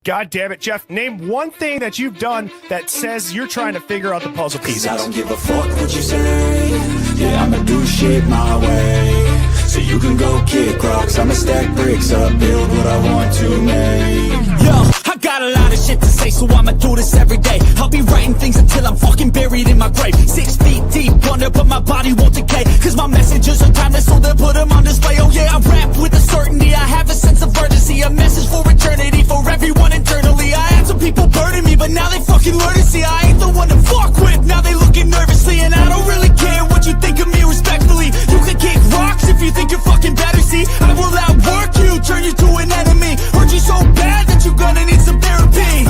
God damn it, Jeff. Name one thing that you've done that says you're trying to figure out the puzzle pieces. I don't give a fuck what you say. Yeah, I'ma do shit my way. So you can go kick rocks, I'ma stack bricks up, build what I want to make. Yo, I got a lot of shit to say, so I'ma do this every day. I'll be writing things until I'm fucking buried in my grave. 6 feet deep under, but my body won't decay. Cause my messages are timeless, so they'll put them on display. Oh yeah, I rap with a certainty, I have a sense of urgency. A message for eternity, for everyone internally. I had some people burning me, but now they fucking learn to see I ain't the one to fuck with, now they looking nervously. And I don't really care what you think of me respectfully. You can kick rocks if you think you're fucking better, see. I will outwork you, turn you to an enemy. Hurt you so bad that you're gonna need some therapy.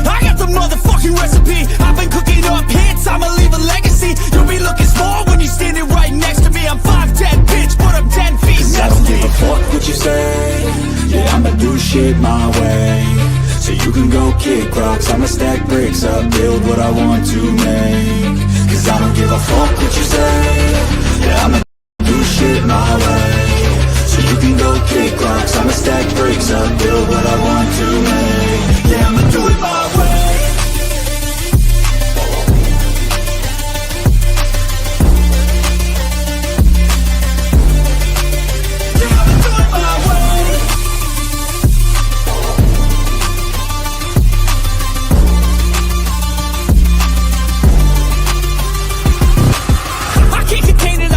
I got the motherfucking recipe. I've been cooking up hits, I'ma leave a legacy. You'll be looking small when you're standing right next to me. I'm 5'10", bitch, but I'm 10 feet next to me. I don't give a fuck what you say. Yeah, I'ma do shit my way. So you can go kick rocks, I'ma stack bricks up, build what I want to make. Cause I don't give a fuck what you say. Yeah, I'ma do shit my way. So you can go kick rocks, I'ma stack bricks up, build what I want to make. Yeah, I'ma do it my way.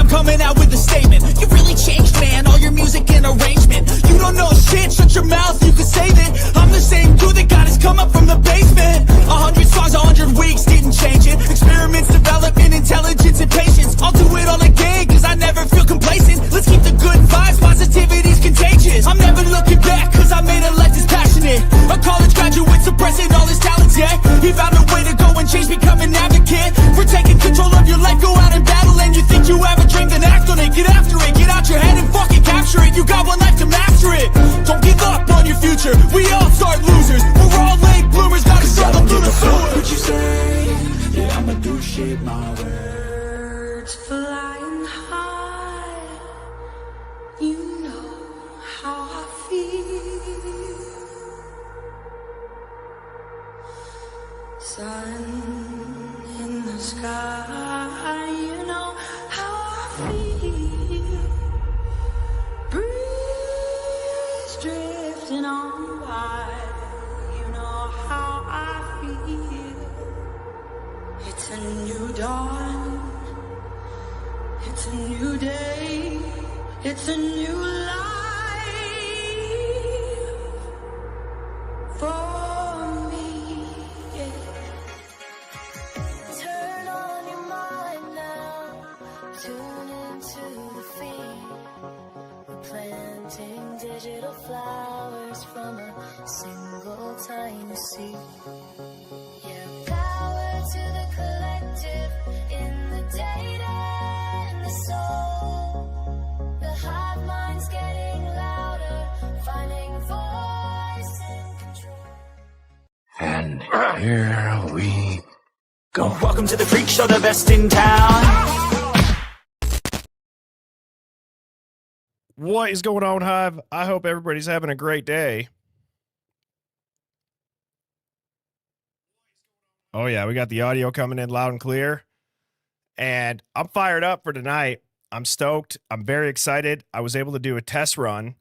Coming out with a statement. You really changed, man, all your music and arrangement. You don't know shit, shut your mouth, you can save it. I'm the same dude that got his come up from the basement. 100 songs, 100 weeks, didn't change it. Experiments, development, intelligence, and patience. I'll do it all again, cause I never feel complacent. Let's keep the good vibes, positivity's contagious. I'm never looking back, cause I made a life that's passionate. A college graduate suppressing all his talents, yeah. He found a way to go and change, become an advocate. For taking control of your life, go out and battle. And you think you have a dream, then act on it, get after it. Get out your head and fucking capture it. You got one life to master it. Don't give up on your future, we all start losers. We're all late bloomers, gotta struggle through the sewer. What you say? Yeah, I'ma do shit my way. Birds flying high, you know how I feel. Sun in the sky, you know how I feel. Breeze drifting on by, you know how I feel. It's a new dawn, it's a new day, it's a new life for me, yeah. Turn on your mind now, tune into the feed. We're planting digital flowers from a single tiny seed. Yeah, power to the collective in the data and the soul. The hive mind's getting louder, finding voice and control. And here we go. Welcome to the freak show, the best in town. What is going on, Hive? I hope everybody's having a great day. Oh, yeah, we got the audio coming in loud and clear. And I'm fired up for tonight. I'm stoked. I'm very excited. I was able to do a test run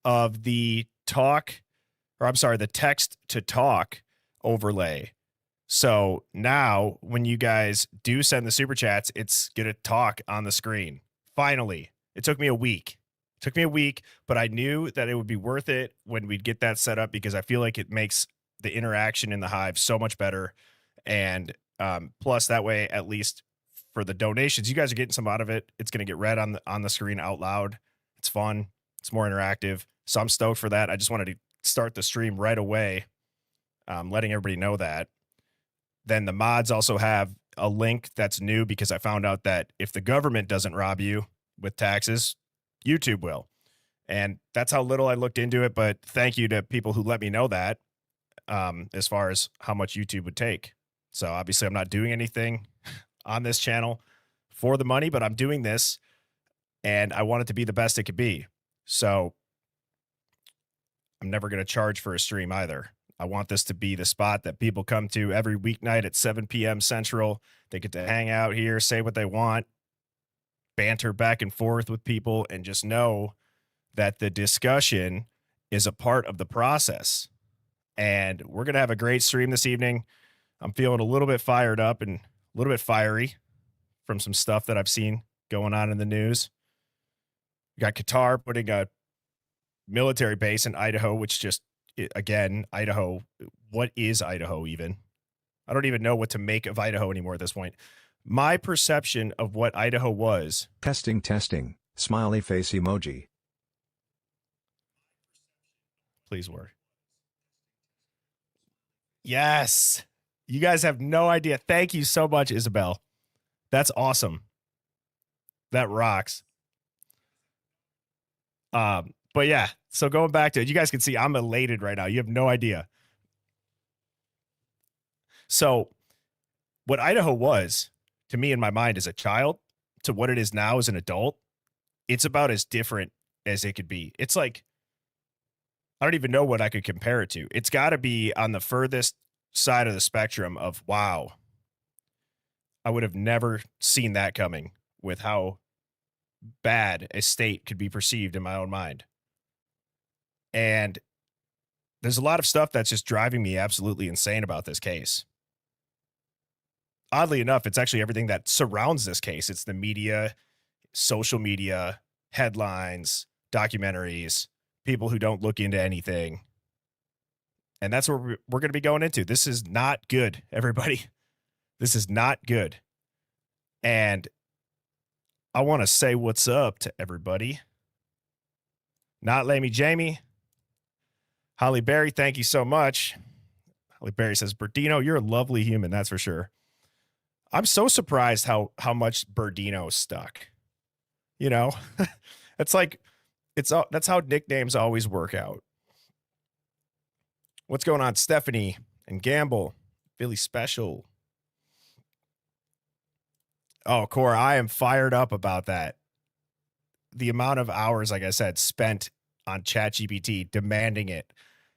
of the the text to talk overlay. So now when you guys do send the super chats, it's going to talk on the screen. Finally, it took me a week. But I knew that it would be worth it when we'd get that set up because I feel like it makes the interaction in the Hive so much better. And plus that way, at least for the donations, you guys are getting some out of it. It's going to get read on the screen out loud. It's fun. It's more interactive. So I'm stoked for that. I just wanted to start the stream right away, letting everybody know that. Then the mods also have a link that's new because I found out that if the government doesn't rob you with taxes, YouTube will. And that's how little I looked into it. But thank you to people who let me know that as far as how much YouTube would take. So obviously I'm not doing anything on this channel for the money, but I'm doing this and I want it to be the best it could be. So I'm never going to charge for a stream either. I want this to be the spot that people come to every weeknight at 7 p.m. Central. They get to hang out here, say what they want, banter back and forth with people, and just know that the discussion is a part of the process. And we're going to have a great stream this evening. I'm feeling a little bit fired up and a little bit fiery from some stuff that I've seen going on in the news. We got Qatar putting a military base in Idaho, which just, again, Idaho, what is Idaho even? I don't even know what to make of Idaho anymore at this point. My perception of what Idaho was. Testing, testing. Smiley face emoji. Please work. Yes. You guys have no idea. Thank you so much, Isabel. That's awesome. That rocks. But yeah, so going back to it, you guys can see I'm elated right now. You have no idea. So what Idaho was to me in my mind as a child to what it is now as an adult, it's about as different as it could be. It's like, I don't even know what I could compare it to. It's got to be on the furthest side of the spectrum of, wow, I would have never seen that coming with how bad a state could be perceived in my own mind. And there's a lot of stuff that's just driving me absolutely insane about this case. Oddly enough, it's actually everything that surrounds this case. It's the media, social media, headlines, documentaries, people who don't look into anything. And that's what we're going to be going into. This is not good, everybody. This is not good. And I want to say what's up to everybody. Not Lamey Jamie. Holly Berry, thank you so much. Holly Berry says, Berdino, you're a lovely human, that's for sure. I'm so surprised how much Berdino stuck. You know, it's like, that's how nicknames always work out. What's going on, Stephanie and Gamble, Billy Special? Oh, Cora, I am fired up about that. The amount of hours, like I said, spent on ChatGPT demanding it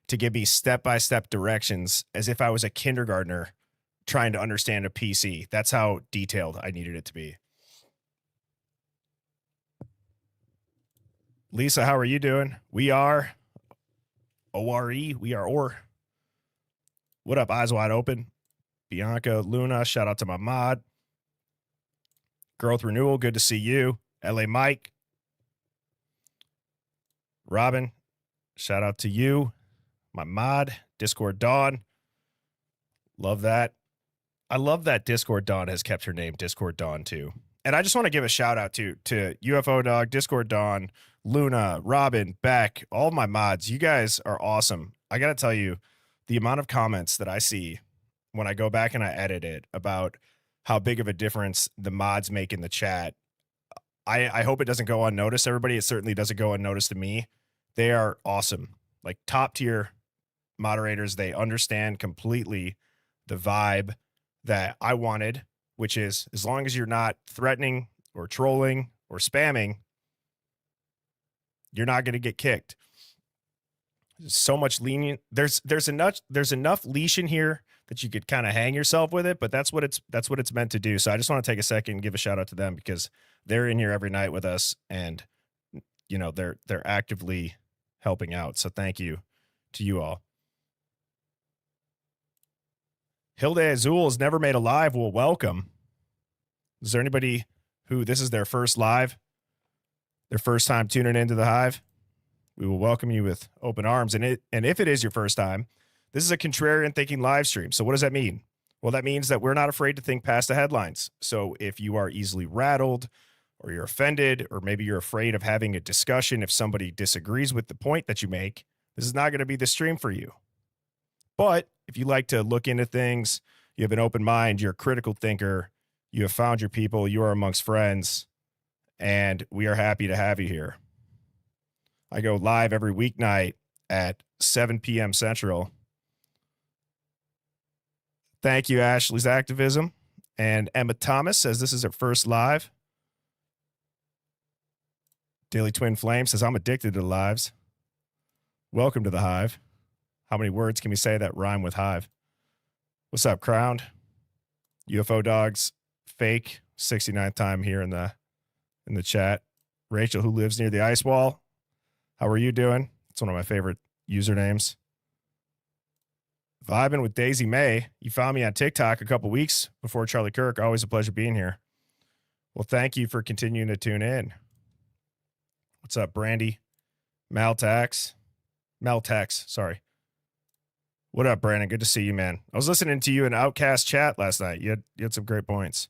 to give me step-by-step directions as if I was a kindergartner trying to understand a PC. That's how detailed I needed it to be. Lisa, how are you doing? We are O-R-E. We are OR. What up, Eyes Wide Open? Bianca, Luna, shout out to my mod. Growth Renewal, good to see you. LA Mike. Robin, shout out to you. My mod, Discord Dawn. Love that. I love that Discord Dawn has kept her name Discord Dawn too. And I just want to give a shout out to UFO Dog, Discord Dawn, Luna, Robin, Beck, all my mods. You guys are awesome. I got to tell you, the amount of comments that I see when I go back and I edit it about how big of a difference the mods make in the chat. I hope it doesn't go unnoticed, everybody. It certainly doesn't go unnoticed to me. They are awesome. Like top tier moderators. They understand completely the vibe that I wanted, which is as long as you're not threatening or trolling or spamming, you're not going to get kicked. There's so much lenient. There's enough leash in here that you could kind of hang yourself with it, but that's what it's meant to do. So I just want to take a second and give a shout out to them because they're in here every night with us, and you know they're actively helping out. So thank you to you all. Hilde Azul has never made a live. Well, welcome. Is there anybody who this is their first live, their first time tuning into the Hive? We will welcome you with open arms. And if it is your first time, this is a contrarian thinking live stream. So what does that mean? Well, that means that we're not afraid to think past the headlines. So if you are easily rattled or you're offended, or maybe you're afraid of having a discussion if somebody disagrees with the point that you make, this is not going to be the stream for you. But if you like to look into things, you have an open mind, you're a critical thinker, you have found your people, you are amongst friends, and we are happy to have you here. I go live every weeknight at 7 p.m. Central. Thank you, Ashley's Activism. And Emma Thomas says this is her first live. Daily Twin Flame says, I'm addicted to lives. Welcome to the Hive. How many words can we say that rhyme with hive? What's up, Crowned? UFO Dogs, fake, 69th time here in the chat. Rachel, who lives near the ice wall. How are you doing? It's one of my favorite usernames. Vibing with Daisy May. You found me on TikTok a couple weeks before Charlie Kirk. Always a pleasure being here. Well, thank you for continuing to tune in. What's up, Brandy? Maltex, sorry. What up, Brandon? Good to see you, man. I was listening to you in Outcast chat last night. You had some great points.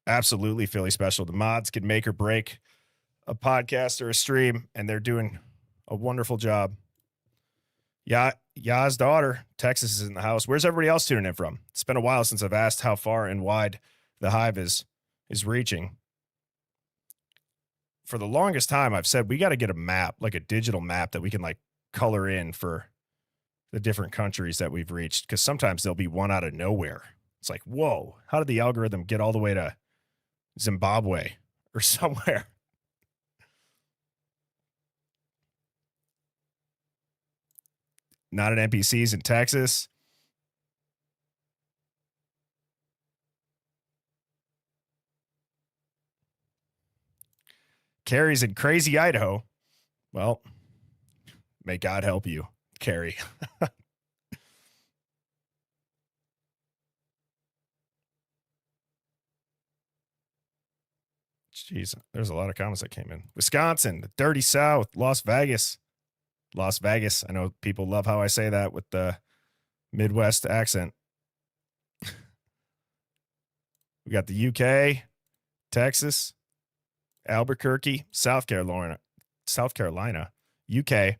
Absolutely, Philly special. The mods can make or break a podcast or a stream, and they're doing a wonderful job. Ya's daughter, Texas, is in the house. Where's everybody else tuning in from? It's been a while since I've asked how far and wide the hive is reaching. For the longest time, I've said we got to get a map, like a digital map that we can like color in for the different countries that we've reached, because sometimes there'll be one out of nowhere. It's like, whoa, how did the algorithm get all the way to Zimbabwe or somewhere? Not an NPCs in Texas. Carrie's in crazy Idaho. Well, may God help you, Carrie. Jeez, there's a lot of comments that came in. Wisconsin, the dirty South, Las Vegas. I know people love how I say that with the Midwest accent. We got the UK, Texas, Albuquerque, South Carolina, UK,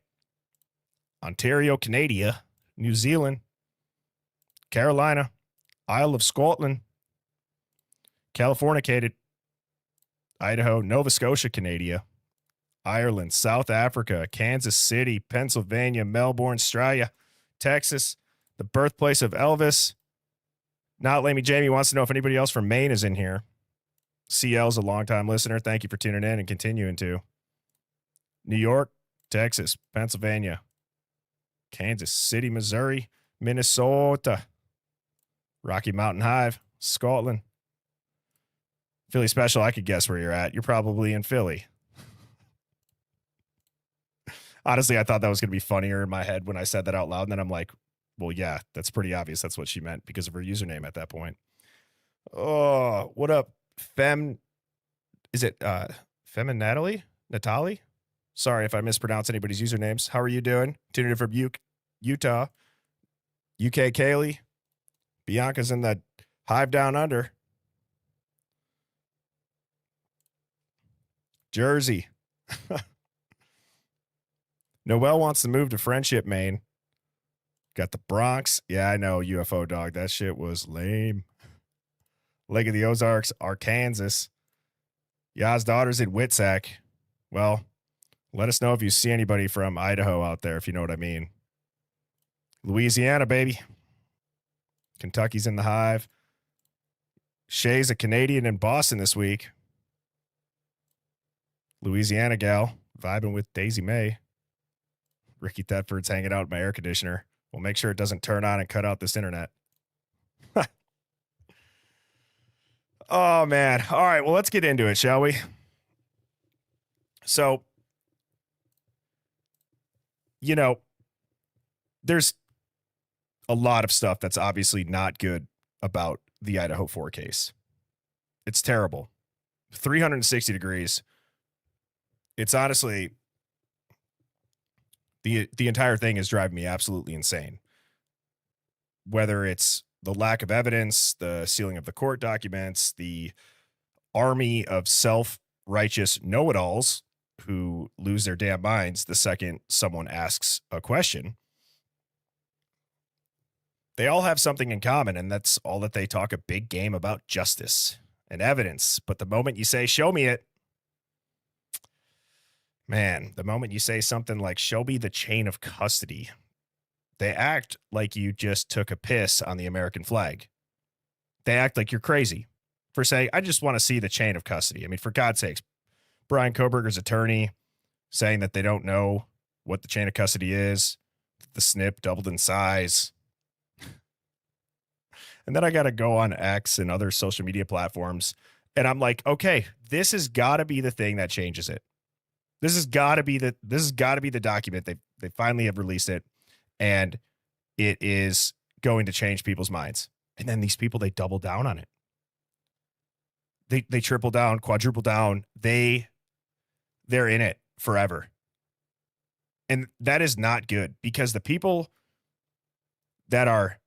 Ontario, Canada, New Zealand, Carolina, Isle of Scotland, Californicated, Idaho, Nova Scotia, Canada, Ireland, South Africa, Kansas City, Pennsylvania, Melbourne, Australia, Texas, the birthplace of Elvis. Not Lamy Jamie wants to know if anybody else from Maine is in here. CL's a longtime listener. Thank you for tuning in and continuing to. New York, Texas, Pennsylvania, Kansas City, Missouri, Minnesota, Rocky Mountain Hive, Scotland. Philly special, I could guess where you're at. You're probably in Philly. Honestly, I thought that was going to be funnier in my head when I said that out loud. And then I'm like, well, yeah, that's pretty obvious. That's what she meant because of her username at that point. Oh, what up, Fem? Is it Fem and Natalie? Sorry if I mispronounce anybody's usernames. How are you doing? Tuning in from Utah. UK Kaylee. Bianca's in the hive down under. Jersey. Noel wants to move to Friendship, Maine. Got the Bronx. Yeah, I know, UFO dog. That shit was lame. Lake of the Ozarks, Arkansas. Ya's daughter's in Witsack. Well, let us know if you see anybody from Idaho out there, if you know what I mean. Louisiana, baby. Kentucky's in the hive. Shay's a Canadian in Boston this week. Louisiana gal, vibing with Daisy May. Ricky Thetford's hanging out in my air conditioner. We'll make sure it doesn't turn on and cut out this internet. Oh, man. All right, well, let's get into it, shall we? So, you know, there's a lot of stuff that's obviously not good about the Idaho 4 case. It's terrible. 360 degrees. It's honestly, the entire thing is driving me absolutely insane. Whether it's the lack of evidence, the sealing of the court documents, the army of self-righteous know-it-alls who lose their damn minds the second someone asks a question. They all have something in common, and that's all that they talk a big game about justice and evidence. But the moment you say, show me it, man, the moment you say something like, show me the chain of custody, they act like you just took a piss on the American flag. They act like you're crazy for saying, I just want to see the chain of custody. I mean, for God's sakes, Bryan Kohberger's attorney saying that they don't know what the chain of custody is, the SNP doubled in size. And then I got to go on X and other social media platforms. And I'm like, okay, this has got to be the thing that changes it. This has got to be the document. They finally have released it, and it is going to change people's minds. And then these people, they double down on it. They triple down, quadruple down. They're in it forever. And that is not good, because the people that are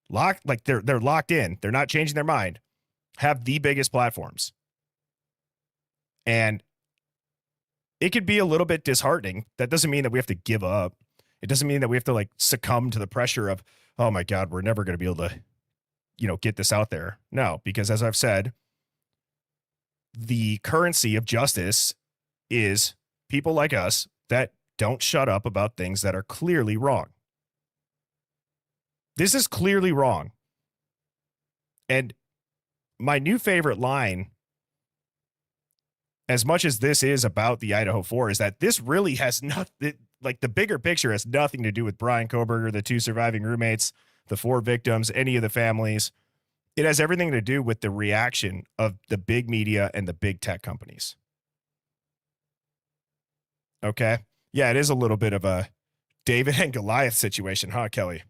locked, like they're locked in, they're not changing their mind, have the biggest platforms. And it could be a little bit disheartening. That doesn't mean that we have to give up. It doesn't mean that we have to like succumb to the pressure of, oh my God, we're never going to be able to, get this out there. No, because as I've said, the currency of justice is people like us that don't shut up about things that are clearly wrong. This is clearly wrong. And my new favorite line, as much as this is about the Idaho 4, is that this really has nothing, like the bigger picture has nothing to do with Bryan Kohberger, the 2 surviving roommates, the 4 victims, any of the families. It has everything to do with the reaction of the big media and the big tech companies. Okay. Yeah, it is a little bit of a David and Goliath situation, huh, Kelly?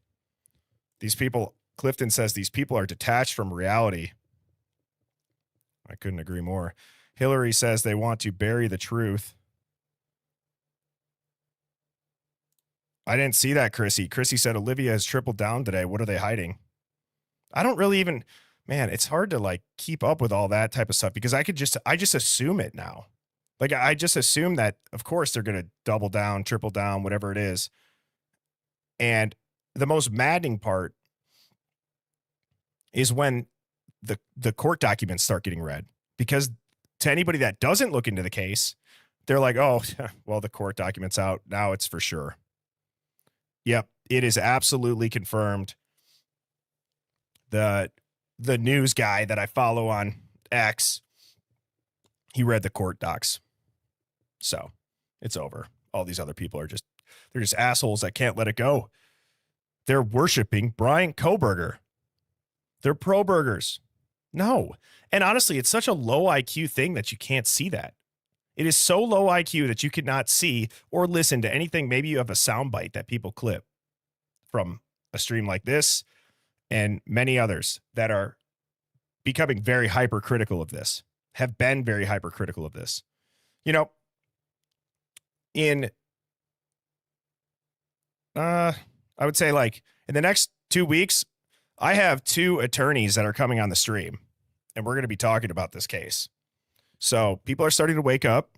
These people, Clifton says these people are detached from reality. I couldn't agree more. Hillary says they want to bury the truth. I didn't see that, Chrissy. Chrissy said Olivia has tripled down today. What are they hiding? I don't really even, man, it's hard to like keep up with all that type of stuff, because I just assume it now. Like I just assume that, of course, they're going to double down, triple down, whatever it is. And the most maddening part is when the court documents start getting read, because to anybody that doesn't look into the case, they're like, oh, well, the court document's out. Now it's for sure. Yep, it is absolutely confirmed. The news guy that I follow on X, he read the court docs. So it's over. All these other people are they're just assholes that can't let it go. They're worshiping Bryan Kohberger. They're pro-burgers. No. And honestly, it's such a low IQ thing that you can't see that. It is so low IQ that you could not see or listen to anything. Maybe you have a soundbite that people clip from a stream like this and many others that are becoming very hypercritical of this, have been very hypercritical of this. I would say like in the next 2 weeks, I have 2 attorneys that are coming on the stream, and we're going to be talking about this case. So people are starting to wake up.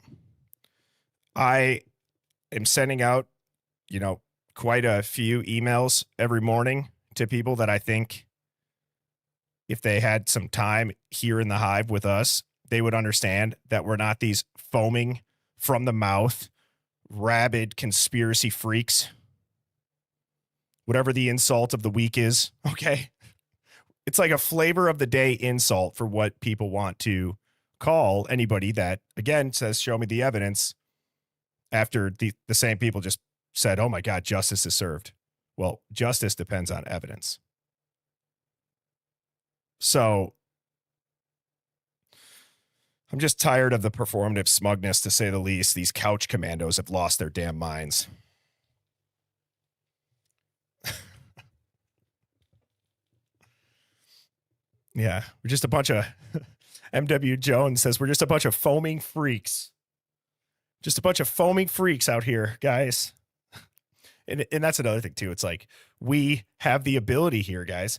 I am sending out, quite a few emails every morning to people that I think if they had some time here in the hive with us, they would understand that we're not these foaming from the mouth, rabid conspiracy freaks. Whatever the insult of the week is, okay? It's like a flavor of the day insult for what people want to call anybody that, again, says, show me the evidence, after the same people just said, oh my God, justice is served. Well, justice depends on evidence. So I'm just tired of the performative smugness, to say the least. These couch commandos have lost their damn minds. Yeah, we're just a bunch of MW Jones says we're just a bunch of foaming freaks. Just a bunch of foaming freaks out here, guys. And that's another thing too. It's like, we have the ability here, guys.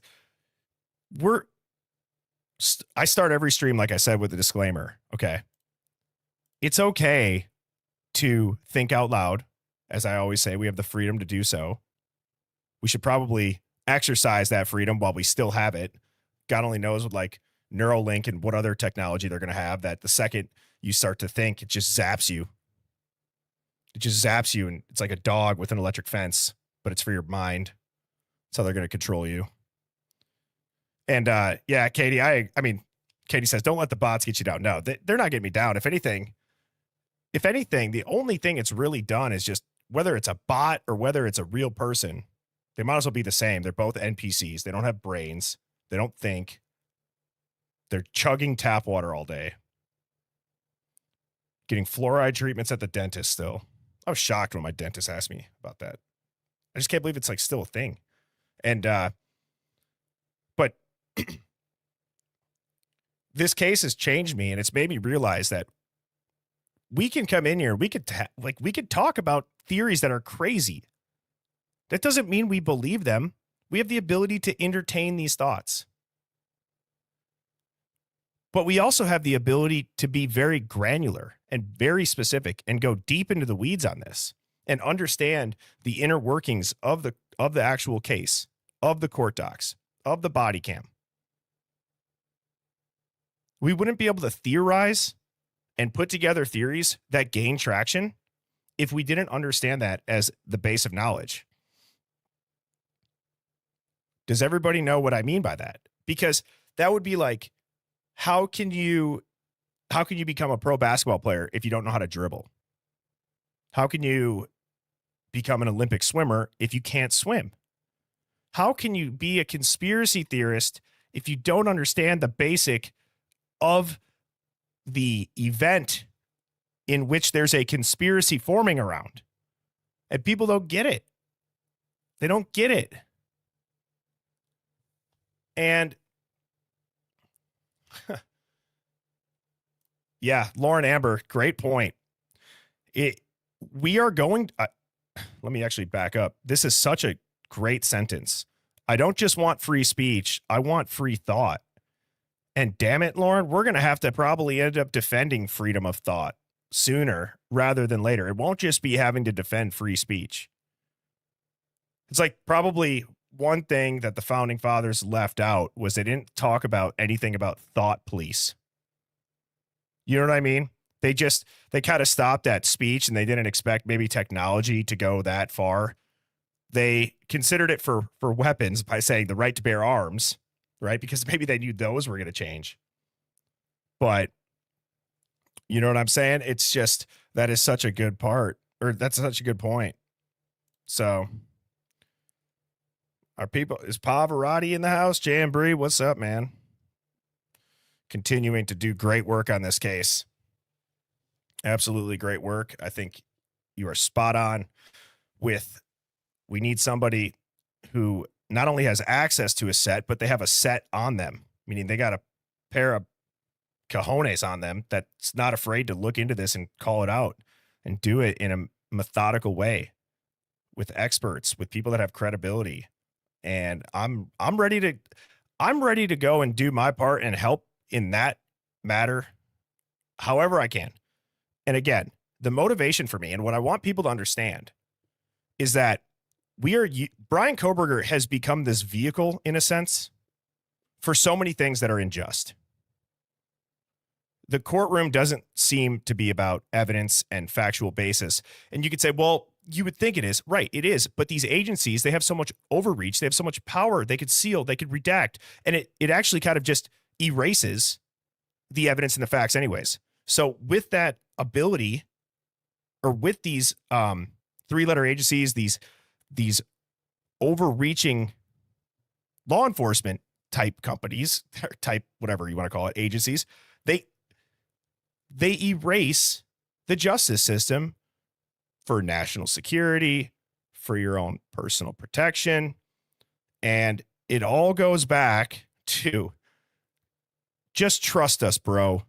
I start every stream, like I said, with a disclaimer. Okay. It's okay to think out loud. As I always say, we have the freedom to do so. We should probably exercise that freedom while we still have it. God only knows with like Neuralink and what other technology they're going to have, that the second you start to think, it just zaps you. It just zaps you, and it's like a dog with an electric fence, but it's for your mind. That's how they're going to control you. And yeah, Katie, I mean, Katie says, don't let the bots get you down. No, they're not getting me down. If anything, if anything, the only thing it's really done is just whether it's a bot or whether it's a real person, they might as well be the same. They're both NPCs. They don't have brains. They don't think. They're chugging tap water all day. Getting fluoride treatments at the dentist still. I was shocked when my dentist asked me about that. I just can't believe it's like still a thing. And, but this case has changed me, and it's made me realize that we can come in here, we could talk about theories that are crazy. That doesn't mean we believe them. We have the ability to entertain these thoughts. But we also have the ability to be very granular and very specific and go deep into the weeds on this and understand the inner workings of the actual case, of the court docs, of the body cam. We wouldn't be able to theorize and put together theories that gain traction if we didn't understand that as the base of knowledge. Does everybody know what I mean by that? Because that would be like, how can you become a pro basketball player if you don't know how to dribble? How can you become an Olympic swimmer if you can't swim? How can you be a conspiracy theorist if you don't understand the basic of the event in which there's a conspiracy forming around? And people don't get it. They don't get it. And yeah, Lauren Amber, great point. We are going, let me actually back up. This is such a great sentence. I don't just want free speech. I want free thought. And damn it, Lauren, we're going to have to probably end up defending freedom of thought sooner rather than later. It won't just be having to defend free speech. It's like probably one thing that the founding fathers left out was they didn't talk about anything about thought police. You know what I mean? They kind of stopped at speech, and they didn't expect maybe technology to go that far. They considered it for weapons by saying the right to bear arms, right? Because maybe they knew those were going to change. But you know what I'm saying? It's just, that is such a good part, or that's such a good point. So our people, is Pavarotti in the house? Jay and Bree, what's up, man? Continuing to do great work on this case. Absolutely great work. I think you are spot on with, we need somebody who not only has access to a set, but they have a set on them, meaning they got a pair of cojones on them that's not afraid to look into this and call it out and do it in a methodical way with experts, with people that have credibility. And I'm ready to go and do my part and help in that matter however I can. And again, the motivation for me and what I want people to understand is that Bryan Kohberger has become this vehicle, in a sense, for so many things that are unjust. The courtroom doesn't seem to be about evidence and factual basis. And you could say, well, you would think it is. Right, it is. But these agencies, they have so much overreach. They have so much power. They could seal, they could redact. And it actually kind of just erases the evidence and the facts anyways. So with that ability, or with these three-letter agencies, these overreaching law enforcement type companies, type whatever you want to call it, agencies, they erase the justice system for national security, for your own personal protection. And it all goes back to just trust us, bro.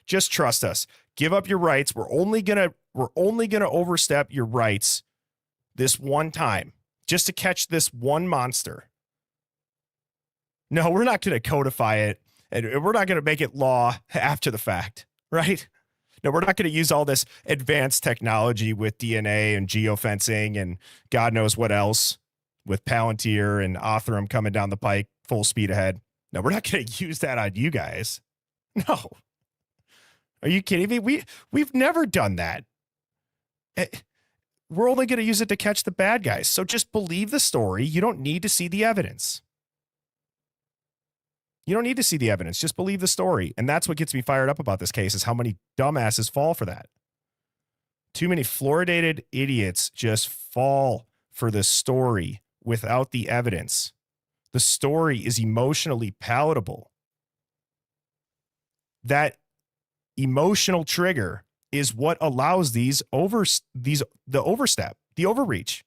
Just trust us. Give up your rights. We're only gonna overstep your rights this one time just to catch this one monster. No, we're not going to codify it, and we're not going to make it law after the fact, right? No, we're not going to use all this advanced technology with DNA and geofencing and God knows what else with Palantir and Othram coming down the pike full speed ahead. No, we're not going to use that on you guys. No. Are you kidding me? We've never done that. We're only going to use it to catch the bad guys. So just believe the story. You don't need to see the evidence. You don't need to see the evidence. Just believe the story. And that's what gets me fired up about this case, is how many dumbasses fall for that. Too many fluoridated idiots just fall for the story without the evidence. The story is emotionally palatable. That emotional trigger is what allows the overstep, the overreach.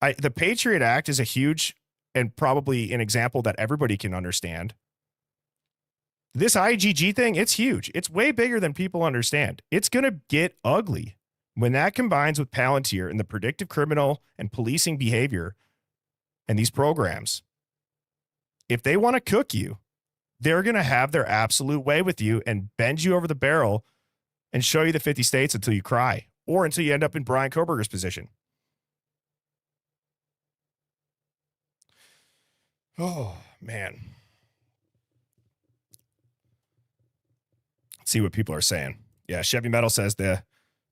The Patriot Act is a huge and probably an example that everybody can understand. This IGG thing, it's huge. It's way bigger than people understand. It's going to get ugly when that combines with Palantir and the predictive criminal and policing behavior and these programs. If they want to cook you, they're going to have their absolute way with you and bend you over the barrel and show you the 50 states until you cry or until you end up in Bryan Kohberger's position. Oh, man. Let's see what people are saying. Yeah, Chevy Metal says the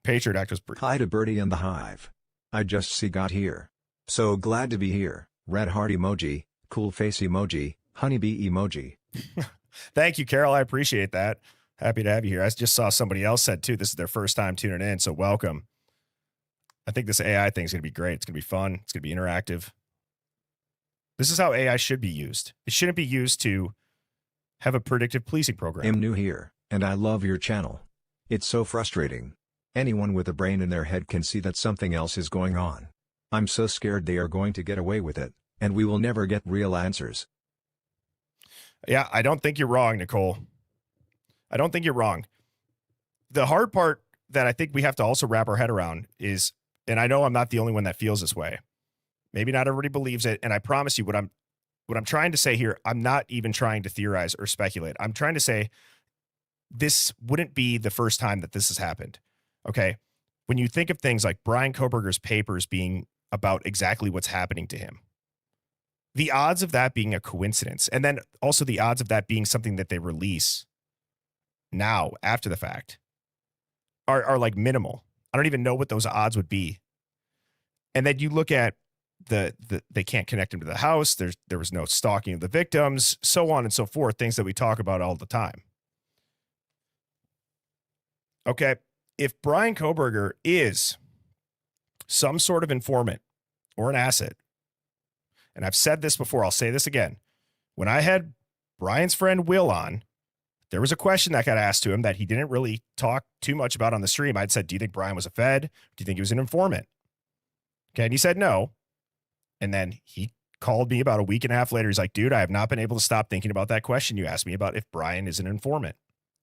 Patriot Act was pretty. Hi to Birdie and the Hive. I just got here. So glad to be here. Red heart emoji, cool face emoji, honeybee emoji. Thank you, Carol. I appreciate that. Happy to have you here. I just saw somebody else said too, this is their first time tuning in, so welcome. I think this AI thing is going to be great. It's going to be fun. It's going to be interactive. This is how AI should be used. It shouldn't be used to have a predictive policing program. I'm new here, and I love your channel. It's so frustrating. Anyone with a brain in their head can see that something else is going on. I'm so scared they are going to get away with it, and we will never get real answers. Yeah, I don't think you're wrong, Nicole. I don't think you're wrong. The hard part that I think we have to also wrap our head around is, and I know I'm not the only one that feels this way. Maybe not everybody believes it, and I promise you what I'm trying to say here, I'm not even trying to theorize or speculate. I'm trying to say this wouldn't be the first time that this has happened. Okay? When you think of things like Bryan Kohberger's papers being about exactly what's happening to him, the odds of that being a coincidence, and then also the odds of that being something that they release now after the fact are like minimal. I don't even know what those odds would be. And then you look at they can't connect him to the house. There was no stalking of the victims, so on and so forth, things that we talk about all the time. Okay. If Bryan Kohberger is some sort of informant or an asset, and I've said this before, I'll say this again. When I had Bryan's friend Will on, there was a question that got asked to him that he didn't really talk too much about on the stream. I'd said, do you think Bryan was a Fed? Do you think he was an informant? Okay. And he said no. And then he called me about a week and a half later. He's like, dude, I have not been able to stop thinking about that question you asked me about if Bryan is an informant.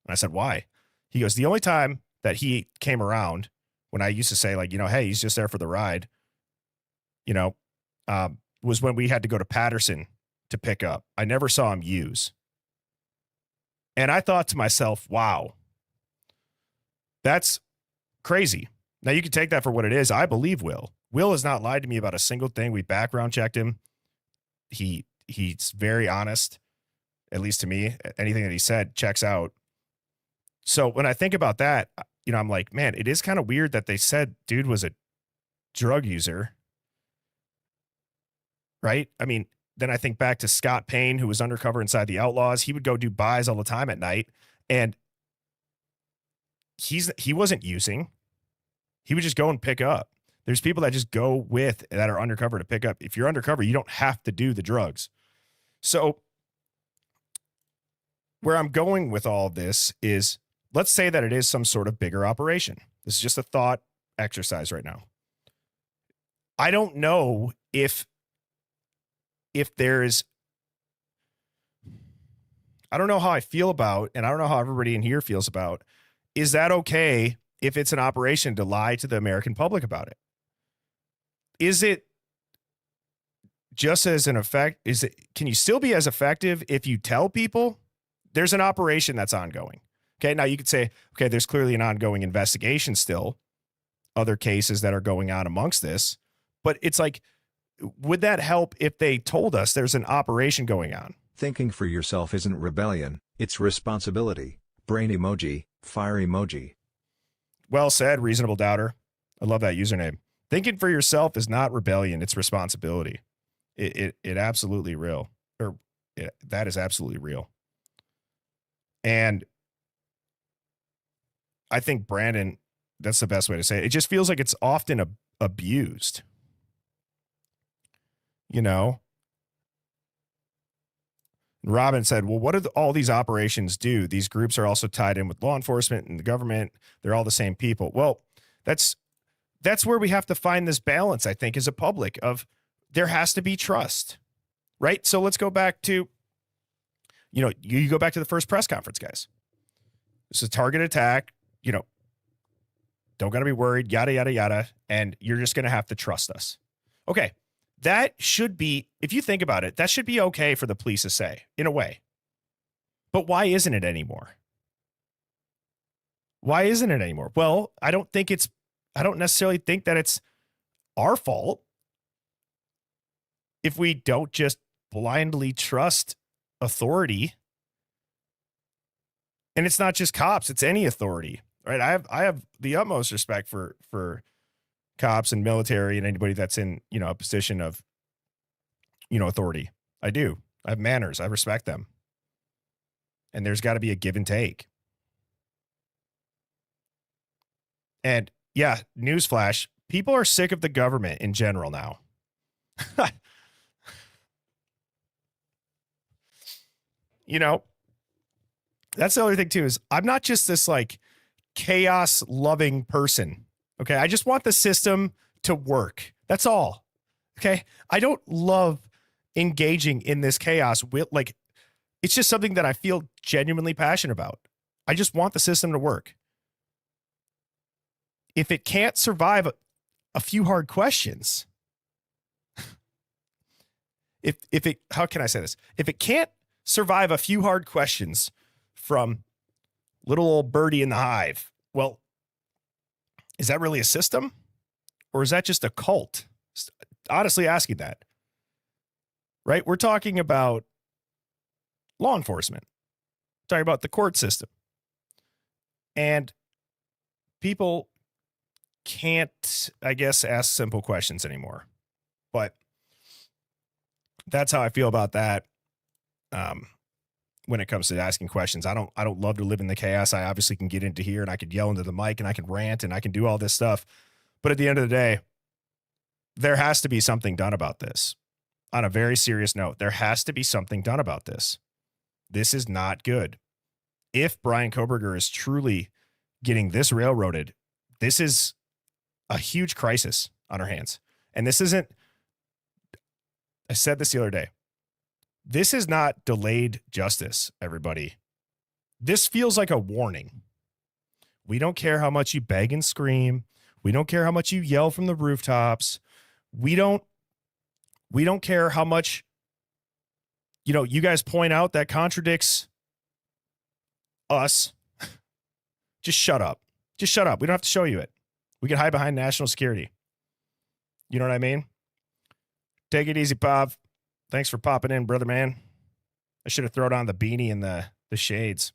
And I said, why? He goes, the only time that he came around when I used to say, like, hey, he's just there for the ride, was when we had to go to Patterson to pick up. I never saw him use. And I thought to myself, wow, that's crazy. Now you can take that for what it is. I believe Will. Will has not lied to me about a single thing. We background checked him. He's very honest, at least to me. Anything that he said checks out. So when I think about that, I'm like, man, it is kind of weird that they said dude was a drug user. Right? I mean, then I think back to Scott Payne, who was undercover inside the Outlaws. He would go do buys all the time at night, and he wasn't using. He would just go and pick up. There's people that just go with that are undercover to pick up. If you're undercover, you don't have to do the drugs. So where I'm going with all of this is, let's say that it is some sort of bigger operation. This is just a thought exercise right now. I don't know if there's, I don't know how I feel about, and I don't know how everybody in here feels about, is that okay if it's an operation to lie to the American public about it? Is it just as an effect? Can you still be as effective if you tell people there's an operation that's ongoing? Okay. Now you could say, okay, there's clearly an ongoing investigation still, other cases that are going on amongst this, but it's like, would that help if they told us there's an operation going on? Thinking for yourself isn't rebellion, it's responsibility. Brain emoji, fire emoji. Well said, reasonable doubter. I love that username. Thinking for yourself is not rebellion, it's responsibility. It absolutely real. That is absolutely real. And I think Brandon That's the best way to say it. It just feels like it's often abused. You know? Robin said, well, what do all these operations do? These groups are also tied in with law enforcement and the government. They're all the same people. Well, that's where we have to find this balance, I think, as a public of there has to be trust, right? So let's go back to, you go back to the first press conference, guys. It's a target attack, don't got to be worried, yada, yada, yada. And you're just going to have to trust us. Okay. That should be, if you think about it, that should be okay for the police to say, in a way. But why isn't it anymore? Why isn't it anymore? Well, I don't necessarily think that it's our fault if we don't just blindly trust authority. And it's not just cops, it's any authority, right? I have the utmost respect for cops and military and anybody that's in, a position of, authority. I do. I have manners. I respect them. And there's got to be a give and take. And yeah, newsflash, people are sick of the government in general now. That's the other thing too, is I'm not just this like chaos loving person. Okay. I just want the system to work. That's all. Okay. I don't love engaging in this chaos. It's just something that I feel genuinely passionate about. I just want the system to work. If it can't survive a few hard questions, how can I say this? If it can't survive a few hard questions from little old birdie in the hive, well, is that really a system? Or is that just a cult? Honestly asking that. Right? We're talking about law enforcement. We're talking about the court system. And people can't, I guess, ask simple questions anymore. But that's how I feel about that. When it comes to asking questions, I don't love to live in the chaos. I obviously can get into here and I could yell into the mic and I can rant and I can do all this stuff. But at the end of the day, there has to be something done about this. On a very serious note, there has to be something done about this. This is not good. If Bryan Kohberger is truly getting this railroaded, this is a huge crisis on our hands. And this isn't, I said this the other day, this is not delayed justice, everybody. This feels like a warning. We don't care how much you beg and scream. We don't care how much you yell from the rooftops. We don't care how much, you guys point out that contradicts us. Just shut up. Just shut up. We don't have to show you it. We can hide behind national security. You know what I mean? Take it easy, Pop. Thanks for popping in, brother man. I should have thrown on the beanie and the shades.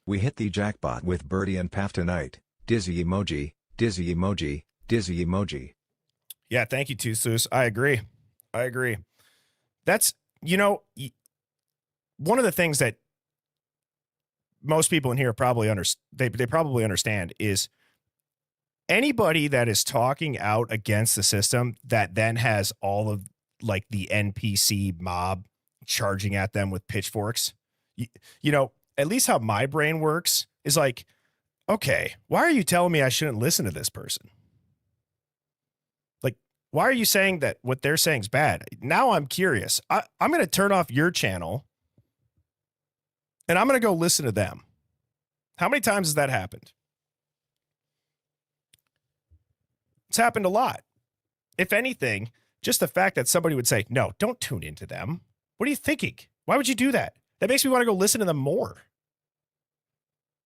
We hit the jackpot with Birdie and Paf tonight. Dizzy emoji, dizzy emoji, dizzy emoji. Yeah, thank you, Toothless. I agree. That's, one of the things that most people in here probably they probably understand is anybody that is talking out against the system that then has all of like the NPC mob charging at them with pitchforks. At least how my brain works is like, okay, why are you telling me I shouldn't listen to this person? Like, why are you saying that what they're saying is bad? Now I'm curious. I'm going to turn off your channel and I'm going to go listen to them. How many times has that happened? It's happened a lot. If anything, just the fact that somebody would say, no, don't tune into them. What are you thinking? Why would you do that? That makes me want to go listen to them more.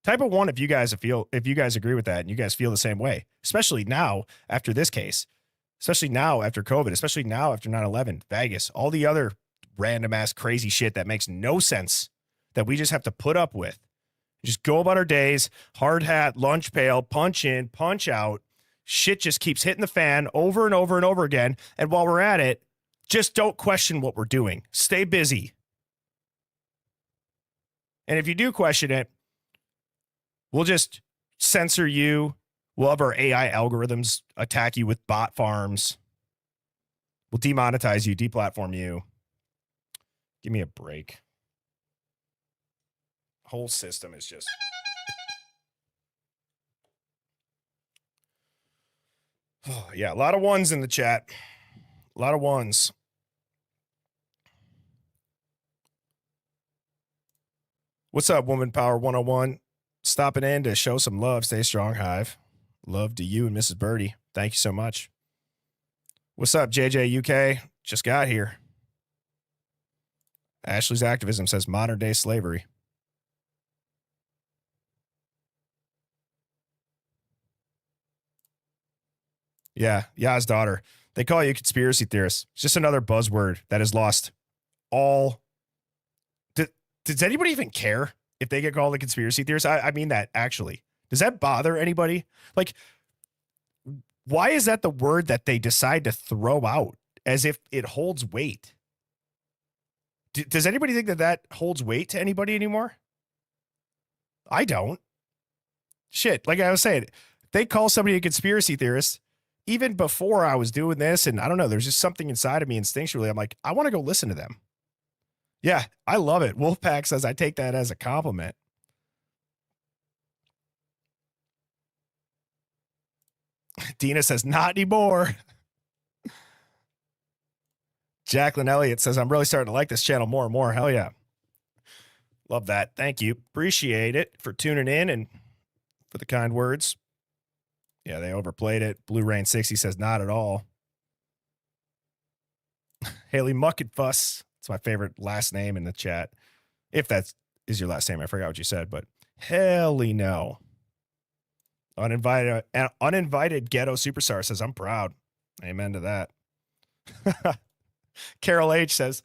Type of one if you guys agree with that and you guys feel the same way, especially now after this case, especially now after COVID, especially now after 9/11, Vegas, all the other random ass crazy shit that makes no sense that we just have to put up with. Just go about our days, hard hat, lunch pail, punch in, punch out. Shit just keeps hitting the fan over and over and over again. And while we're at it, just don't question what we're doing. Stay busy. And if you do question it, we'll just censor you. We'll have our AI algorithms attack you with bot farms. We'll demonetize you, deplatform you. Give me a break. Whole system is just... Oh, yeah, a lot of ones in the chat. A lot of ones. What's up, Woman Power 101? Stopping in to show some love. Stay strong, Hive. Love to you and Mrs. Birdie. Thank you so much. What's up, JJ UK? Just got here. Ashley's activism says modern day slavery. Yeah, Ya's daughter. They call you a conspiracy theorist. It's just another buzzword that has lost all. Does anybody even care if they get called a conspiracy theorist? I mean that, actually. Does that bother anybody? Like, why is that the word that they decide to throw out as if it holds weight? Does anybody think that that holds weight to anybody anymore? I don't. Shit, like I was saying, they call somebody a conspiracy theorist. Even before I was doing this, and I don't know, there's just something inside of me instinctually. I'm like, I want to go listen to them. Yeah, I love it. Wolfpack says I take that as a compliment. Dina says, not anymore. Jacqueline Elliott says, I'm really starting to like this channel more and more. Hell yeah. Love that. Thank you. Appreciate it for tuning in and for the kind words. Yeah, they overplayed it. Blue Rain 60 says, not at all. Haley Mucketfuss. It's my favorite last name in the chat. If that is your last name, I forgot what you said, but helly no. Uninvited Ghetto Superstar says, I'm proud. Amen to that. Carol H says,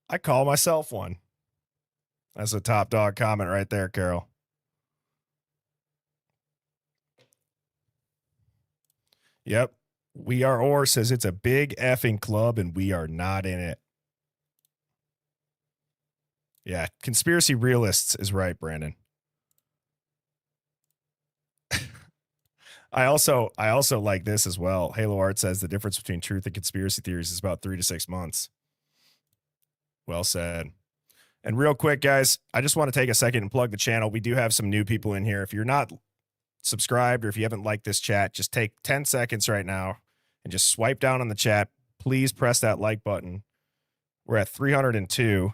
I call myself one. That's a top dog comment right there, Carol. Yep. We Are Or says it's a big effing club and we are not in it. Yeah. Conspiracy realists is right, Brandon. I also like this as well. Halo Art says the difference between truth and conspiracy theories is about 3 to 6 months. Well said. And real quick, guys, I just want to take a second and plug the channel. We do have some new people in here. If you're not subscribed or if you haven't liked this chat, just take 10 seconds right now and just swipe down on the chat. Please press that like button. We're at 302.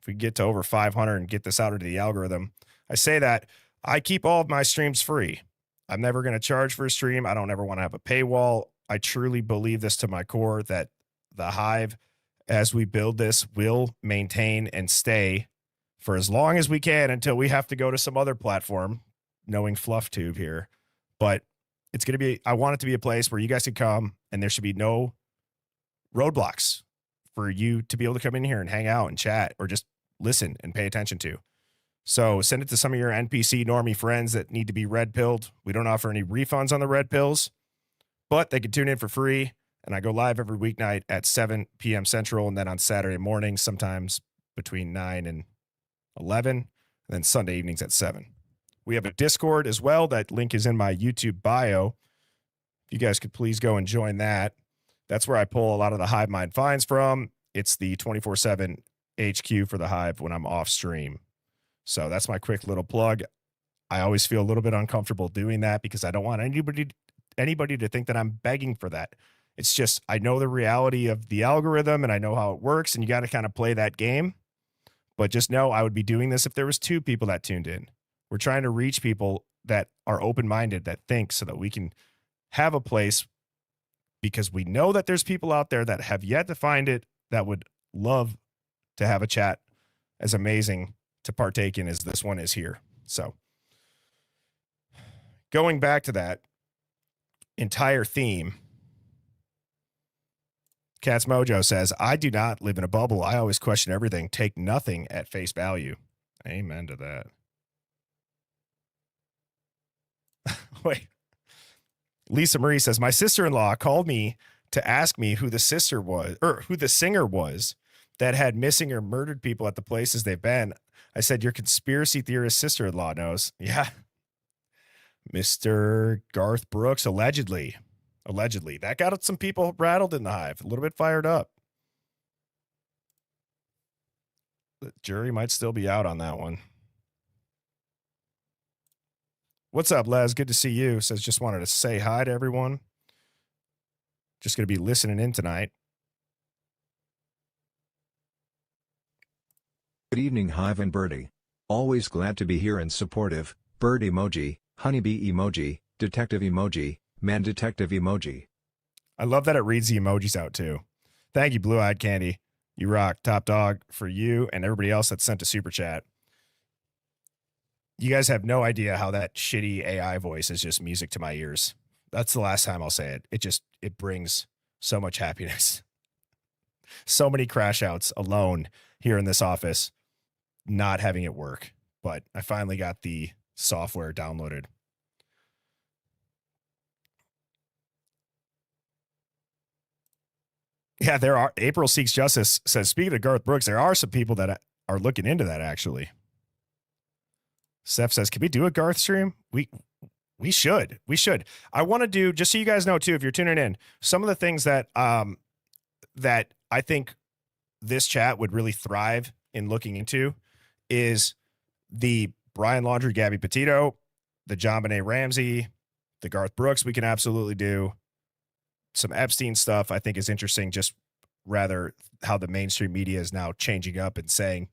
If we get to over 500 and get this out into the algorithm, I say that I keep all of my streams free. I'm never going to charge for a stream. I don't ever want to have a paywall. I truly believe this to my core that the Hive, as we build this, will maintain and stay for as long as we can until we have to go to some other platform, knowing FluffTube here. But it's going to be, I want it to be a place where you guys can come and there should be no roadblocks for you to be able to come in here and hang out and chat or just listen and pay attention to. So send it to some of your NPC normie friends that need to be red pilled. We don't offer any refunds on the red pills, but they can tune in for free. And I go live every weeknight at 7 p.m. Central. And then on Saturday morning, sometimes between 9 and 11, and then Sunday evenings at 7. We have a Discord as well. That link is in my YouTube bio. If you guys could please go and join that. That's where I pull a lot of the Hive Mind finds from. It's the 24/7 HQ for the Hive when I'm off stream. So that's my quick little plug. I always feel a little bit uncomfortable doing that because I don't want anybody to think that I'm begging for that. It's just, I know the reality of the algorithm and I know how it works, and you got to kind of play that game. But just know I would be doing this if there was 2 people that tuned in. We're trying to reach people that are open-minded, that think, so that we can have a place, because we know that there's people out there that have yet to find it that would love to have a chat as amazing to partake in as this one is here. So going back to that entire theme, Cat's Mojo says, I do not live in a bubble. I always question everything. Take nothing at face value. Amen to that. Wait. Lisa Marie says, my sister-in-law called me to ask me who the singer was that had missing or murdered people at the places they've been. I said, your conspiracy theorist sister-in-law knows. Yeah. Mr. Garth Brooks, allegedly. Allegedly. That got some people rattled in the hive, a little bit fired up. The jury might still be out on that one. What's up, Les? Good to see you. Says, just wanted to say hi to everyone. Just going to be listening in tonight. Good evening, Hive and Birdie. Always glad to be here and supportive. Bird emoji, honeybee emoji, detective emoji, man detective emoji. I love that it reads the emojis out too. Thank you, Blue Eyed Candy. You rock. Top dog for you and everybody else that sent a super chat. You guys have no idea how that shitty AI voice is just music to my ears. That's the last time I'll say it. It brings so much happiness. So many crash outs alone here in this office, not having it work. But I finally got the software downloaded. Yeah, there are. April Seeks Justice says, speaking of Garth Brooks, there are some people that are looking into that, actually. Steph says, can we do a Garth stream? We should. We should. I want to do, just so you guys know, too, if you're tuning in, some of the things that that I think this chat would really thrive in looking into is the Brian Laundrie, Gabby Petito, the John Benet Ramsey, the Garth Brooks we can absolutely do. Some Epstein stuff I think is interesting, just rather how the mainstream media is now changing up and saying,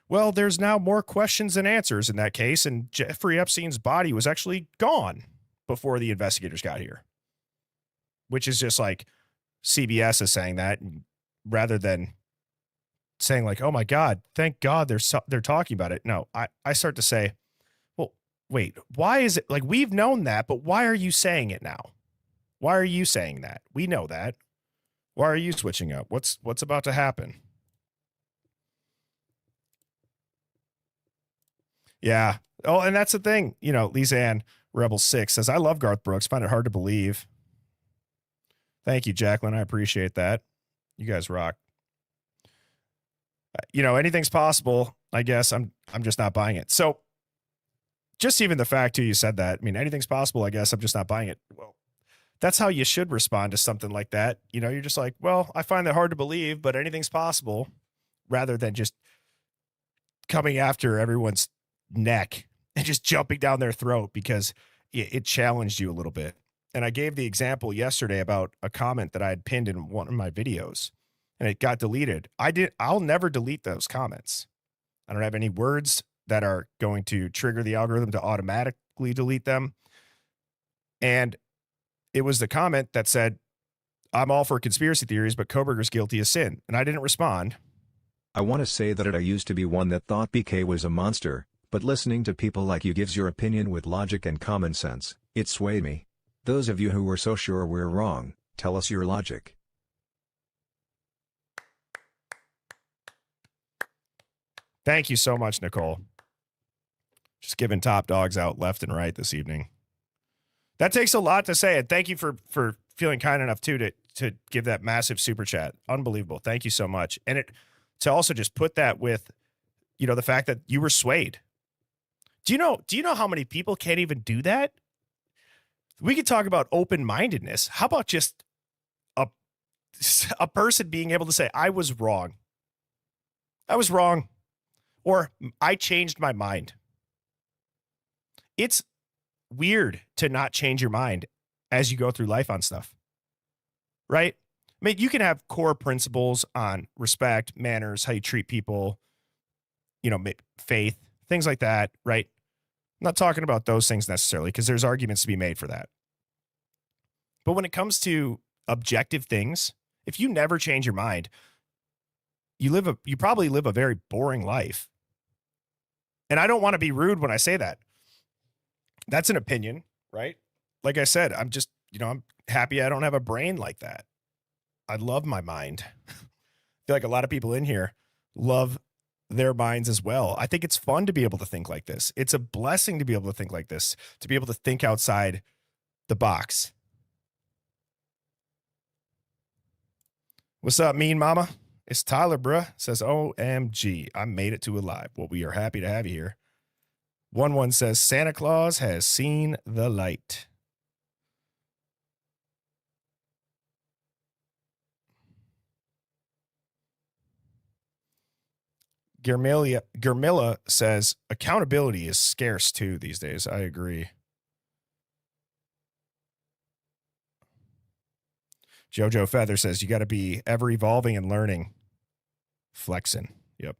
well, there's now more questions than answers in that case, and Jeffrey Epstein's body was actually gone before the investigators got here, which is just like CBS is saying that rather than saying like, oh my God, thank God they're talking about it. No, I start to say, well, wait, why is it like we've known that, but why are you saying it now? Why are you saying that? We know that. Why are you switching up? What's about to happen? Yeah. Oh, and that's the thing. You know, Lisa Ann Rebel 6 says, I love Garth Brooks. Find it hard to believe. Thank you, Jacqueline. I appreciate that. You guys rock. You know, anything's possible. I guess I'm just not buying it. So just even the fact too, you said that, I mean, anything's possible. I guess I'm just not buying it. Well, that's how you should respond to something like that. You know, you're just like, well, I find that hard to believe, but anything's possible, rather than just coming after everyone's neck and just jumping down their throat because it challenged you a little bit. And I gave the example yesterday about a comment that I had pinned in one of my videos and it got deleted. I'll never delete those comments. I don't have any words that are going to trigger the algorithm to automatically delete them. And it was the comment that said, I'm all for conspiracy theories, but Kohberger's guilty of sin. And I didn't respond. I want to say that I used to be one that thought BK was a monster, but listening to people like you gives your opinion with logic and common sense. It swayed me. Those of you who were so sure we're wrong, tell us your logic. Thank you so much, Nicole. Just giving top dogs out left and right this evening. That takes a lot to say. And thank you for feeling kind enough too to give that massive super chat. Unbelievable. Thank you so much. And to also just put that with, you know, the fact that you were swayed. Do you know how many people can't even do that? We could talk about open-mindedness. How about just a person being able to say, I was wrong. I was wrong. Or I changed my mind. It's weird to not change your mind as you go through life on stuff, right? I mean, you can have core principles on respect, manners, how you treat people, you know, faith, things like that, right? I'm not talking about those things necessarily because there's arguments to be made for that. But when it comes to objective things, if you never change your mind, you probably live a very boring life. And I don't want to be rude when I say that. That's an opinion, right? Like I said, I'm just, you know, I'm happy I don't have a brain like that. I love my mind. I feel like a lot of people in here love their minds as well. I think it's fun to be able to think like this. It's a blessing to be able to think like this, to be able to think outside the box. What's up, mean mama? It's Tyler, bruh. Says, OMG, I made it to a live. Well, we are happy to have you here. 1 says Santa Claus has seen the light. Germilla says accountability is scarce too these days. I agree. Jojo Feather says you got to be ever evolving and learning. Flexing. Yep.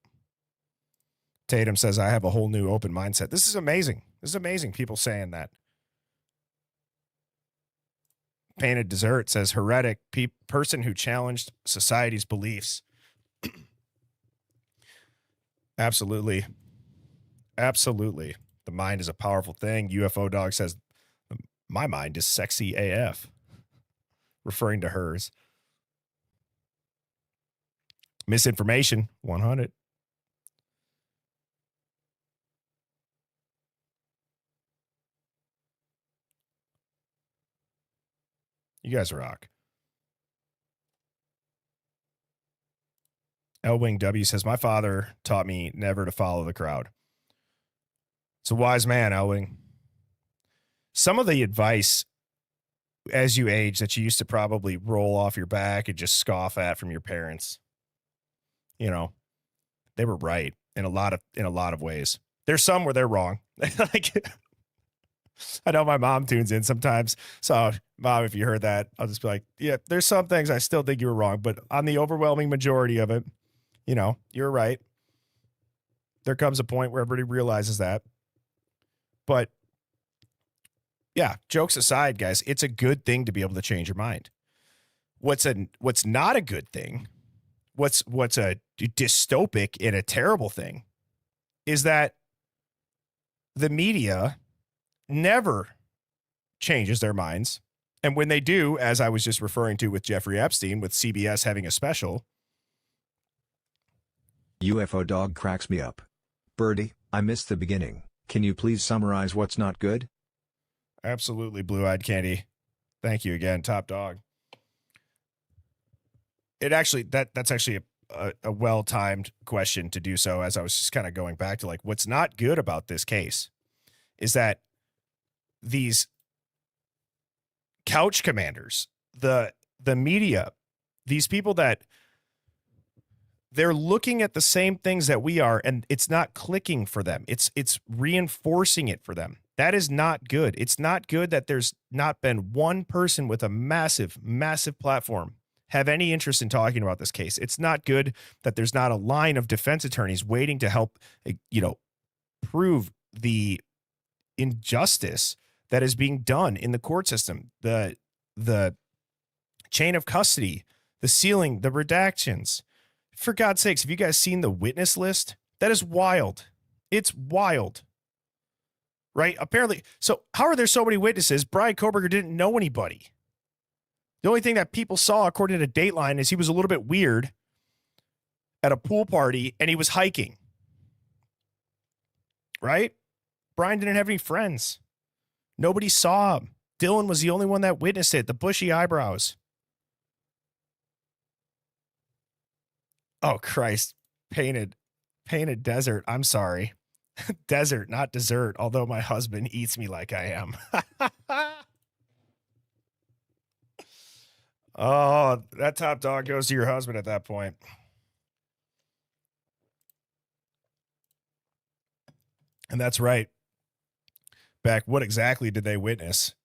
Tatum says I have a whole new open mindset. This is amazing. This is amazing. People saying that. Painted Dessert says heretic person who challenged society's beliefs. Absolutely. Absolutely. The mind is a powerful thing. UFO Dog says my mind is sexy AF. Referring to hers. Misinformation 100. You guys rock. Elwing W says, my father taught me never to follow the crowd. It's a wise man, Elwing. Some of the advice as you age that you used to probably roll off your back and just scoff at from your parents, you know, they were right in a lot of ways. There's some where they're wrong. Like, I know my mom tunes in sometimes. So, Mom, if you heard that, I'll just be like, yeah, there's some things I still think you were wrong. But on the overwhelming majority of it, you know, you're right. There comes a point where everybody realizes that. But, yeah, jokes aside, guys, it's a good thing to be able to change your mind. What's not a good thing, what's a dystopic and a terrible thing, is that the media never changes their minds. And when they do, as I was just referring to with Jeffrey Epstein, with CBS having a special. UFO Dog cracks me up. Birdie, I missed the beginning. Can you please summarize what's not good? Absolutely, Blue-Eyed Candy. Thank you again, Top Dog. It actually, that's actually a well-timed question to do so, as I was just kind of going back to like, what's not good about this case is that these couch commanders, the media, these people that they're looking at the same things that we are, and it's not clicking for them. It's reinforcing it for them. That is not good. It's not good that there's not been one person with a massive, massive platform have any interest in talking about this case. It's not good that there's not a line of defense attorneys waiting to help, prove the injustice that is being done in the court system, the chain of custody, the sealing, the redactions. For God's sakes, have you guys seen the witness list? That is wild. It's wild. Right? Apparently. So how are there so many witnesses? Bryan Kohberger didn't know anybody. The only thing that people saw, according to Dateline, is he was a little bit weird at a pool party and he was hiking. Right? Bryan didn't have any friends. Nobody saw him. Dylan was the only one that witnessed it. The bushy eyebrows. Oh, Christ. Painted desert. I'm sorry. Desert, not dessert, although my husband eats me like I am. Oh, that Top Dog goes to your husband at that point. And that's right. Beck, what exactly did they witness?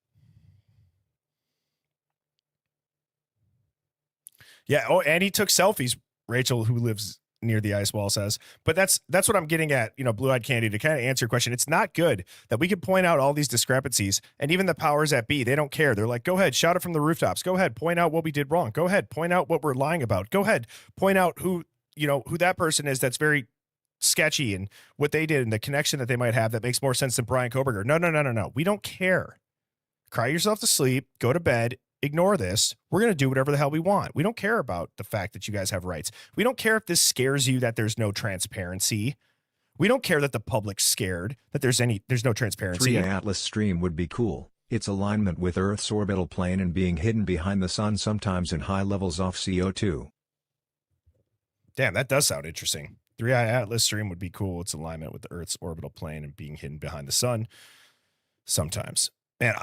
Yeah. Oh, and he took selfies. Rachel, who lives near the ice wall, says. But that's what I'm getting at, Blue-Eyed Candy, to kind of answer your question. It's not good that we can point out all these discrepancies, and even the powers that be, they don't care. They're like, go ahead, shout it from the rooftops. Go ahead, point out what we did wrong. Go ahead, point out what we're lying about. Go ahead, point out who that person is that's very sketchy and what they did and the connection that they might have that makes more sense than Bryan Kohberger. No. We don't care. Cry yourself to sleep, go to bed, ignore this. We're going to do whatever the hell we want. We don't care about the fact that you guys have rights. We don't care if this scares you that there's no transparency. We don't care that the public's scared that there's no transparency. 3 Atlas stream would be cool. Its alignment with Earth's orbital plane and being hidden behind the sun, sometimes in high levels of CO2. Damn, that does sound interesting. 3-eye Atlas stream would be cool. Its alignment with the Earth's orbital plane and being hidden behind the sun sometimes. Man,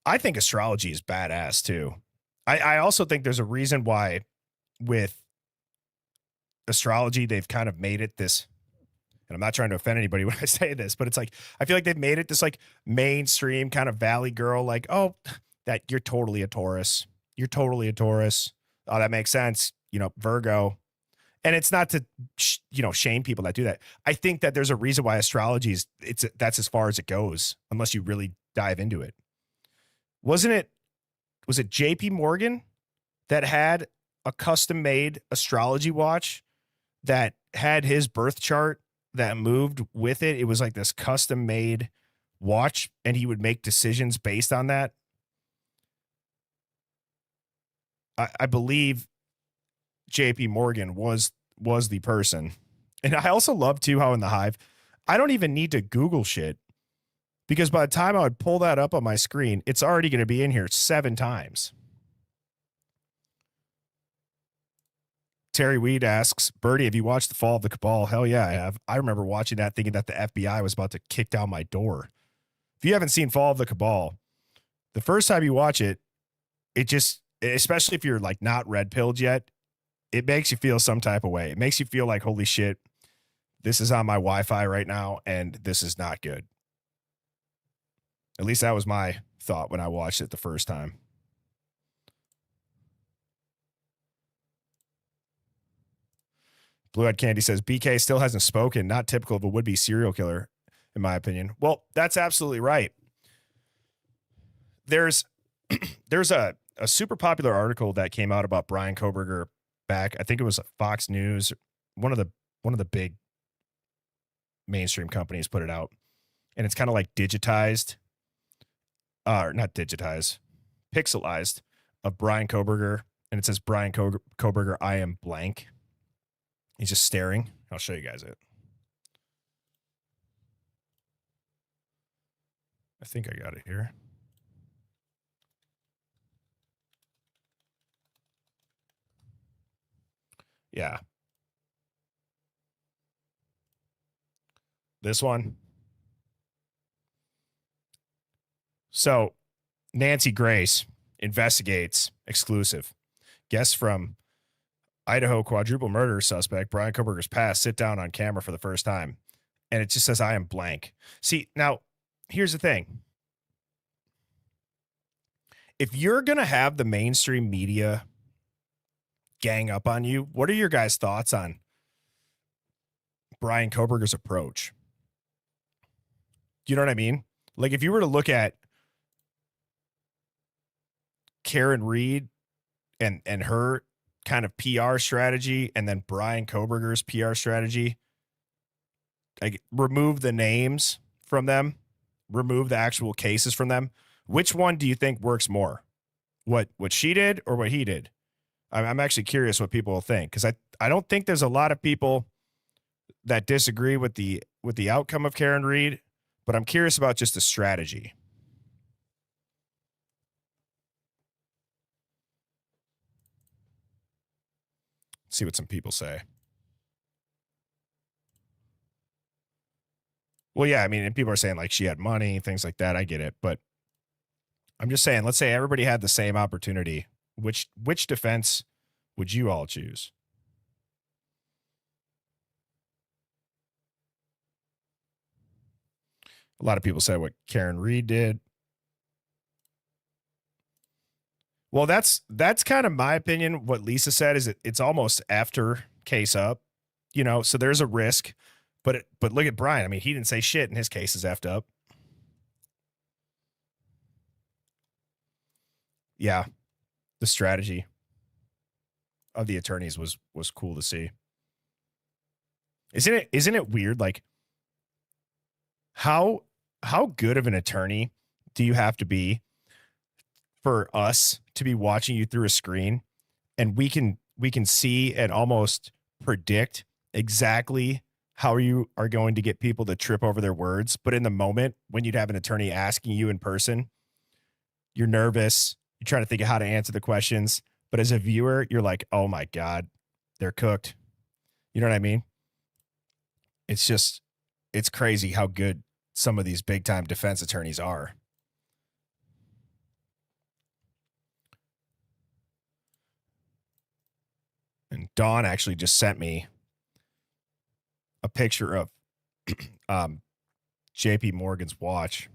I think astrology is badass too. I also think there's a reason why with astrology they've kind of made it this, and I'm not trying to offend anybody when I say this, but it's like I feel like they've made it this like mainstream kind of valley girl, like, oh, that you're totally a Taurus. You're totally a Taurus. Oh, that makes sense. You know, Virgo. And it's not to shame people that do that. I think that there's a reason why astrology is that's as far as it goes, unless you really dive into it. Was it JP Morgan that had a custom made astrology watch that had his birth chart that moved with it? It was like this custom made watch, and he would make decisions based on that. I believe JP Morgan was the person. And I also love too how in the Hive, I don't even need to Google shit, because by the time I would pull that up on my screen, it's already going to be in here 7 times. Terry Weed asks, Birdie, have you watched The Fall of the Cabal? Hell yeah, I have. I remember watching that thinking that the FBI was about to kick down my door. If you haven't seen Fall of the Cabal, the first time you watch it, it just, especially if you're like not red pilled yet, it makes you feel some type of way. It makes you feel like, holy shit, this is on my Wi-Fi right now, and this is not good. At least that was my thought when I watched it the first time. Blue Eyed Candy says, BK still hasn't spoken. Not typical of a would-be serial killer, in my opinion. Well, that's absolutely right. There's a super popular article that came out about Bryan Kohberger back. I think it was Fox News. One of the big mainstream companies put it out. And it's kind of like digitized, or not digitized, pixelized of Bryan Kohberger. And it says, Bryan Kohberger, I am blank. He's just staring. I'll show you guys it. I think I got it here. Yeah. This one. So, Nancy Grace investigates exclusive. Guests from Idaho quadruple murder suspect Bryan Kohberger's past sit down on camera for the first time. And it just says, I am blank. See, now, here's the thing. If you're going to have the mainstream media gang up on you, what are your guys' thoughts on Bryan Kohberger's approach? Do you know what I mean? Like, if you were to look at Karen Reed and her kind of PR strategy, and then Bryan Kohberger's PR strategy, like, remove the names from them, remove the actual cases from them, which one do you think works more? What she did or what he did? I'm actually curious what people will think, because I don't think there's a lot of people that disagree with the outcome of Karen Reed, but I'm curious about just the strategy. See what some people say. Well, yeah, I mean, and people are saying like she had money, things like that. I get it, but I'm just saying, let's say everybody had the same opportunity. Which defense would you all choose? A lot of people say what Karen Reed did. Well, that's kind of my opinion. What Lisa said is it's almost after case up, you know, so there's a risk. But look at Bryan. I mean, he didn't say shit, and his case is effed up. Yeah, the strategy of the attorneys was cool to see. Isn't it weird? Like, how good of an attorney do you have to be for us to be watching you through a screen, and we can see and almost predict exactly how you are going to get people to trip over their words. But in the moment when you'd have an attorney asking you in person, you're nervous. You're trying to think of how to answer the questions. But as a viewer, you're like, oh my God, they're cooked. You know what I mean? it's crazy how good some of these big time defense attorneys are. And Dawn actually just sent me a picture of JP Morgan's watch.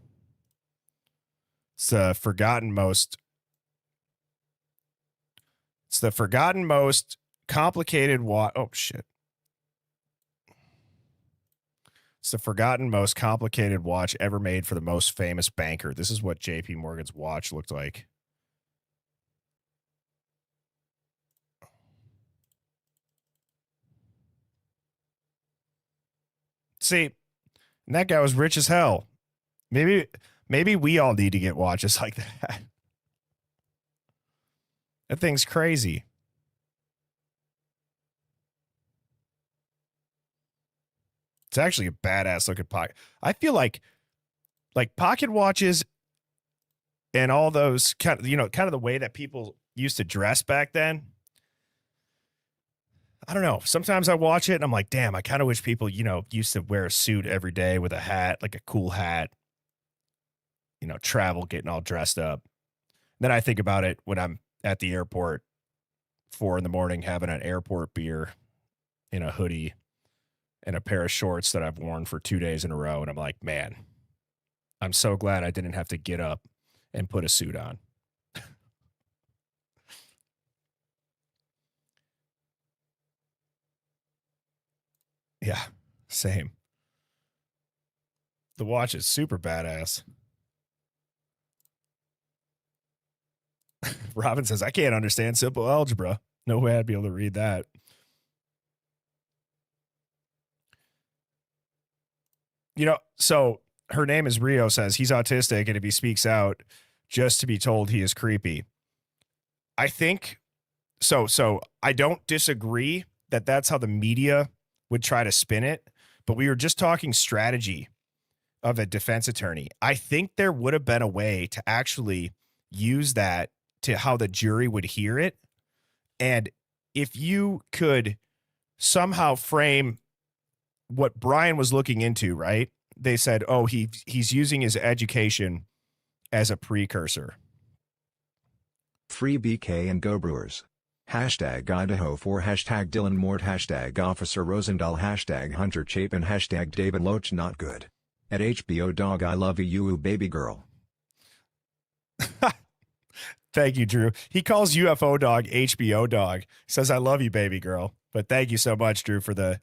It's the forgotten most complicated watch. Oh shit. It's the forgotten most complicated watch ever made for the most famous banker. This is what JP Morgan's watch looked like. See, and that guy was rich as hell. Maybe we all need to get watches like that. That thing's crazy. It's actually a badass looking pocket. I feel like pocket watches and all those kind of the way that people used to dress back then. I don't know. Sometimes I watch it and I'm like, damn, I kind of wish people, used to wear a suit every day with a hat, like a cool hat, travel, getting all dressed up. Then I think about it when I'm at the airport, 4 a.m, having an airport beer in a hoodie and a pair of shorts that I've worn for 2 days in a row. And I'm like, man, I'm so glad I didn't have to get up and put a suit on. Yeah, same. The watch is super badass. Robin says, I can't understand simple algebra. No way I'd be able to read that. So her name is Rio, says he's autistic, and if he speaks out just to be told he is creepy. I think so I don't disagree that that's how the media would try to spin it, but we were just talking strategy of a defense attorney. I think there would have been a way to actually use that to how the jury would hear it. And if you could somehow frame what Bryan was looking into, right? They said, oh, he's using his education as a precursor. Free BK and Go Brewers. Hashtag Idaho 4, hashtag Dylan Mort, hashtag Officer Rosendahl, hashtag Hunter Chapin, hashtag David Loach not good. At HBO Dog I love you baby girl. Thank you, Drew. He calls UFO Dog HBO Dog. He says, I love you, baby girl. But thank you so much, Drew, for the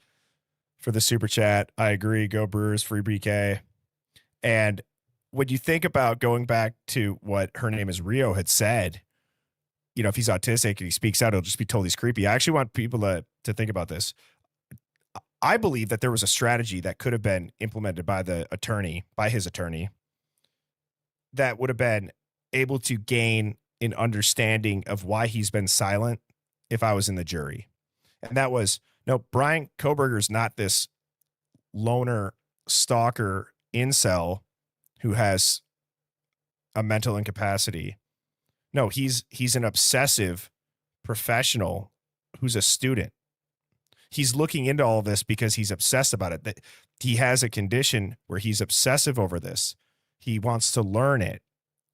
super chat. I agree. Go Brewers, free BK. And when you think about going back to what her name is Rio had said, if he's autistic and he speaks out, he'll just be told he's creepy. I actually want people to think about this. I believe that there was a strategy that could have been implemented by his attorney, that would have been able to gain an understanding of why he's been silent if I was in the jury. And that was, no, Bryan Kohberger's not this loner stalker incel who has a mental incapacity. No, he's an obsessive professional who's a student. He's looking into all of this because he's obsessed about it. That he has a condition where he's obsessive over this. He wants to learn it.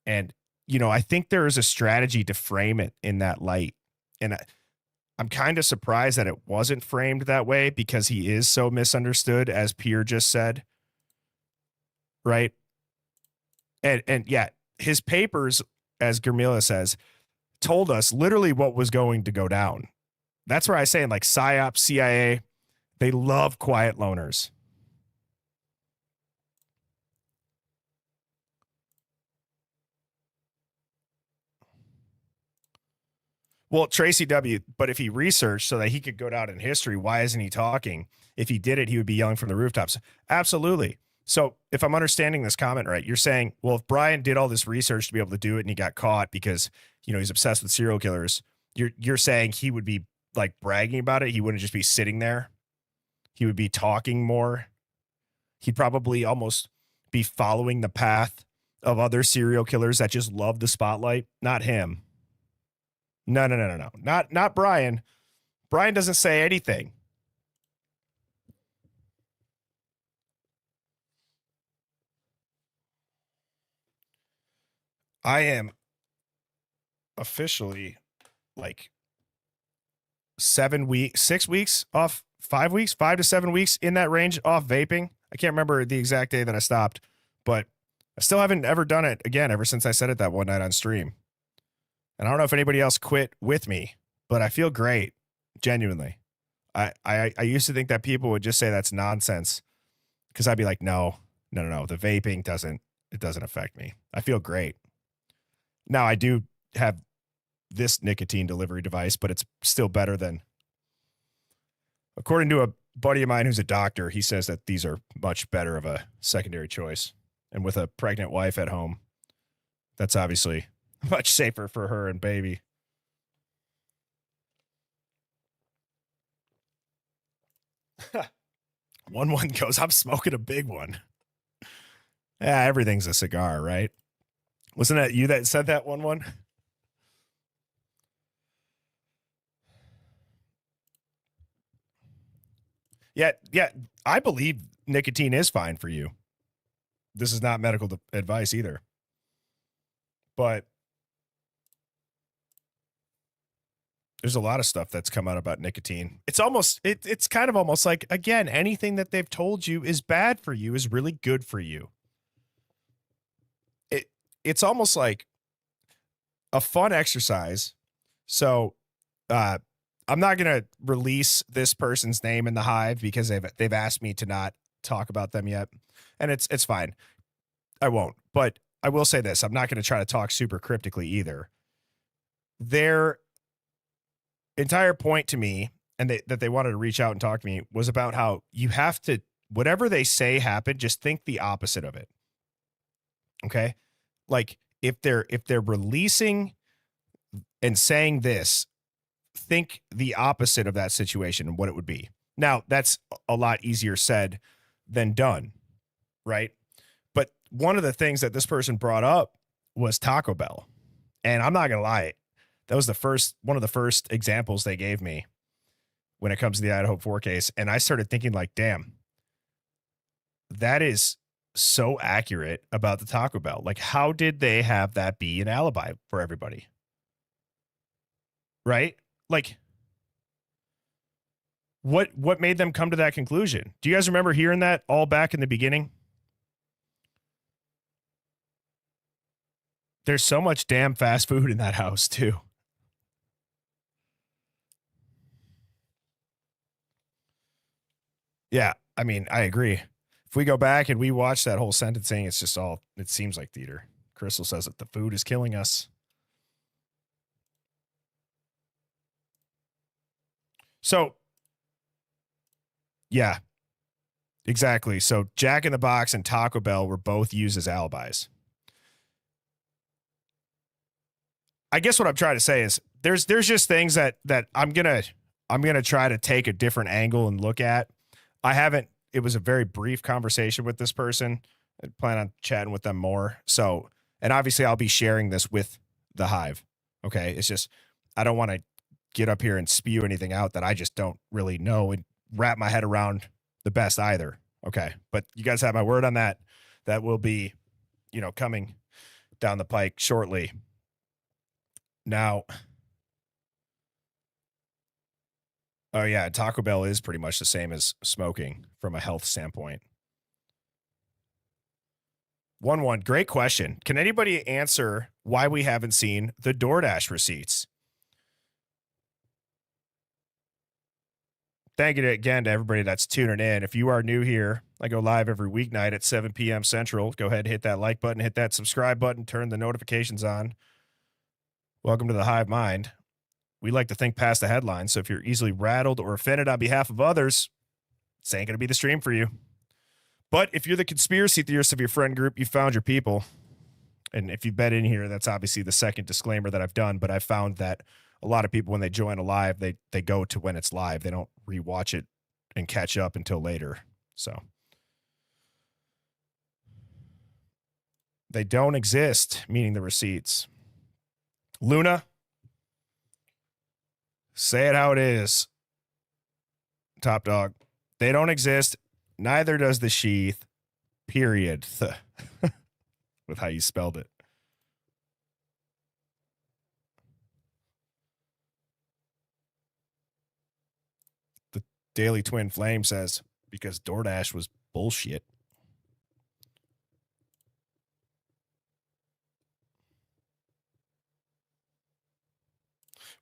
And, I think there is a strategy to frame it in that light. And I'm kind of surprised that it wasn't framed that way because he is so misunderstood, as Pierre just said. Right. And yeah, his papers, as Germila says, told us literally what was going to go down. That's where I say, like PSYOP, CIA, they love quiet loners. Well, Tracy W., but if he researched so that he could go down in history, why isn't he talking? If he did it, he would be yelling from the rooftops. Absolutely. So if I'm understanding this comment right, you're saying, well, if Bryan did all this research to be able to do it and he got caught because, he's obsessed with serial killers, you're saying he would be like bragging about it. He wouldn't just be sitting there. He would be talking more. He'd probably almost be following the path of other serial killers that just love the spotlight. Not him. No. Not Bryan. Bryan doesn't say anything. I am officially like 6 weeks off, 5 weeks, 5 to 7 weeks in that range off vaping. I can't remember the exact day that I stopped, but I still haven't ever done it again ever since I said it that one night on stream. And I don't know if anybody else quit with me, but I feel great, genuinely. I used to think that people would just say that's nonsense because I'd be like, no. The vaping doesn't affect me. I feel great. Now I do have this nicotine delivery device, but it's still better than, according to a buddy of mine who's a doctor, he says that these are much better of a secondary choice. And with a pregnant wife at home, that's obviously much safer for her and baby. One goes, I'm smoking a big one. Yeah, everything's a cigar, right? Wasn't that you that said that one? Yeah, I believe nicotine is fine for you. This is not medical advice either. But there's a lot of stuff that's come out about nicotine. It's almost, it's kind of almost like, again, anything that they've told you is bad for you is really good for you. It's almost like a fun exercise. So, I'm not going to release this person's name in the hive because they've asked me to not talk about them yet. And it's fine. I won't. But I will say this. I'm not going to try to talk super cryptically either. Their entire point to me and that they wanted to reach out and talk to me was about how you have to, whatever they say happened, just think the opposite of it. Okay? Like if they're releasing and saying this, think the opposite of that situation and what it would be. Now, that's a lot easier said than done, right? But one of the things that this person brought up was Taco Bell. And I'm not going to lie, that was one of the first examples they gave me when it comes to the Idaho 4 case. And I started thinking like, damn, that is so accurate about the Taco Bell. Like, how did they have that be an alibi for everybody? Right? Like, what made them come to that conclusion? Do you guys remember hearing that all back in the beginning? There's so much damn fast food in that house too. Yeah, I mean, I agree. If we go back and we watch that whole sentencing, it's just all, it seems like theater. Crystal says that the food is killing us. So, yeah, exactly. So Jack in the Box and Taco Bell were both used as alibis. I guess what I'm trying to say is there's just things that I'm gonna try to take a different angle and look at. It was a very brief conversation with this person. I plan on chatting with them more. So, and obviously I'll be sharing this with the hive. Okay. It's just, I don't want to get up here and spew anything out that I just don't really know and wrap my head around the best either. Okay. But you guys have my word on that. That will be, coming down the pike shortly. Now, oh yeah, Taco Bell is pretty much the same as smoking from a health standpoint. 1-1, great question. Can anybody answer why we haven't seen the DoorDash receipts? Thank you again to everybody that's tuning in. If you are new here, I go live every weeknight at 7 p.m. Central. Go ahead and hit that like button, hit that subscribe button, turn the notifications on. Welcome to the Hive Mind. We like to think past the headlines, so if you're easily rattled or offended on behalf of others, this ain't going to be the stream for you. But if you're the conspiracy theorist of your friend group, you found your people. And if you've been in here, that's obviously the second disclaimer that I've done, but I found that a lot of people, when they join a live, they go to when it's live. They don't rewatch it and catch up until later. So they don't exist, meaning the receipts. Luna, say it how it is. Top dog. They don't exist. Neither does the sheath. Period. With how you spelled it. Daily Twin Flame says, because DoorDash was bullshit.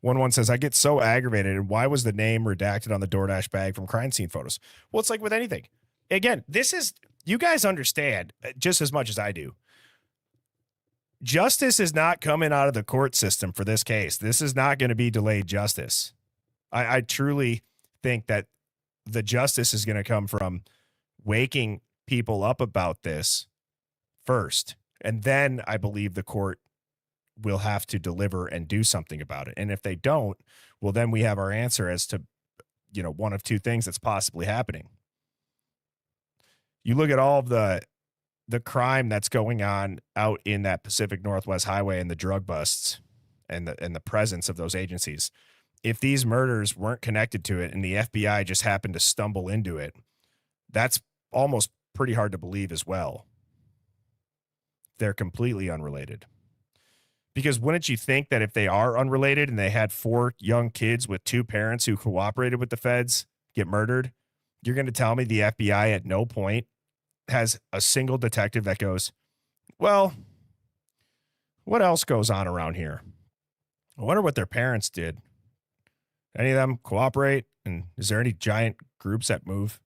One says, I get so aggravated. And why was the name redacted on the DoorDash bag from crime scene photos? Well, it's like with anything. Again, you guys understand just as much as I do. Justice is not coming out of the court system for this case. This is not going to be delayed justice. I truly think that the justice is going to come from waking people up about this first. And then I believe the court will have to deliver and do something about it. And if they don't, well, then we have our answer as to, one of two things that's possibly happening. You look at all of the crime that's going on out in that Pacific Northwest Highway and the drug busts and the presence of those agencies. If these murders weren't connected to it and the FBI just happened to stumble into it, that's almost pretty hard to believe as well. They're completely unrelated. Because wouldn't you think that if they are unrelated and they had 4 young kids with 2 parents who cooperated with the feds get murdered, you're going to tell me the FBI at no point has a single detective that goes, well, what else goes on around here? I wonder what their parents did. Any of them cooperate? And is there any giant groups that move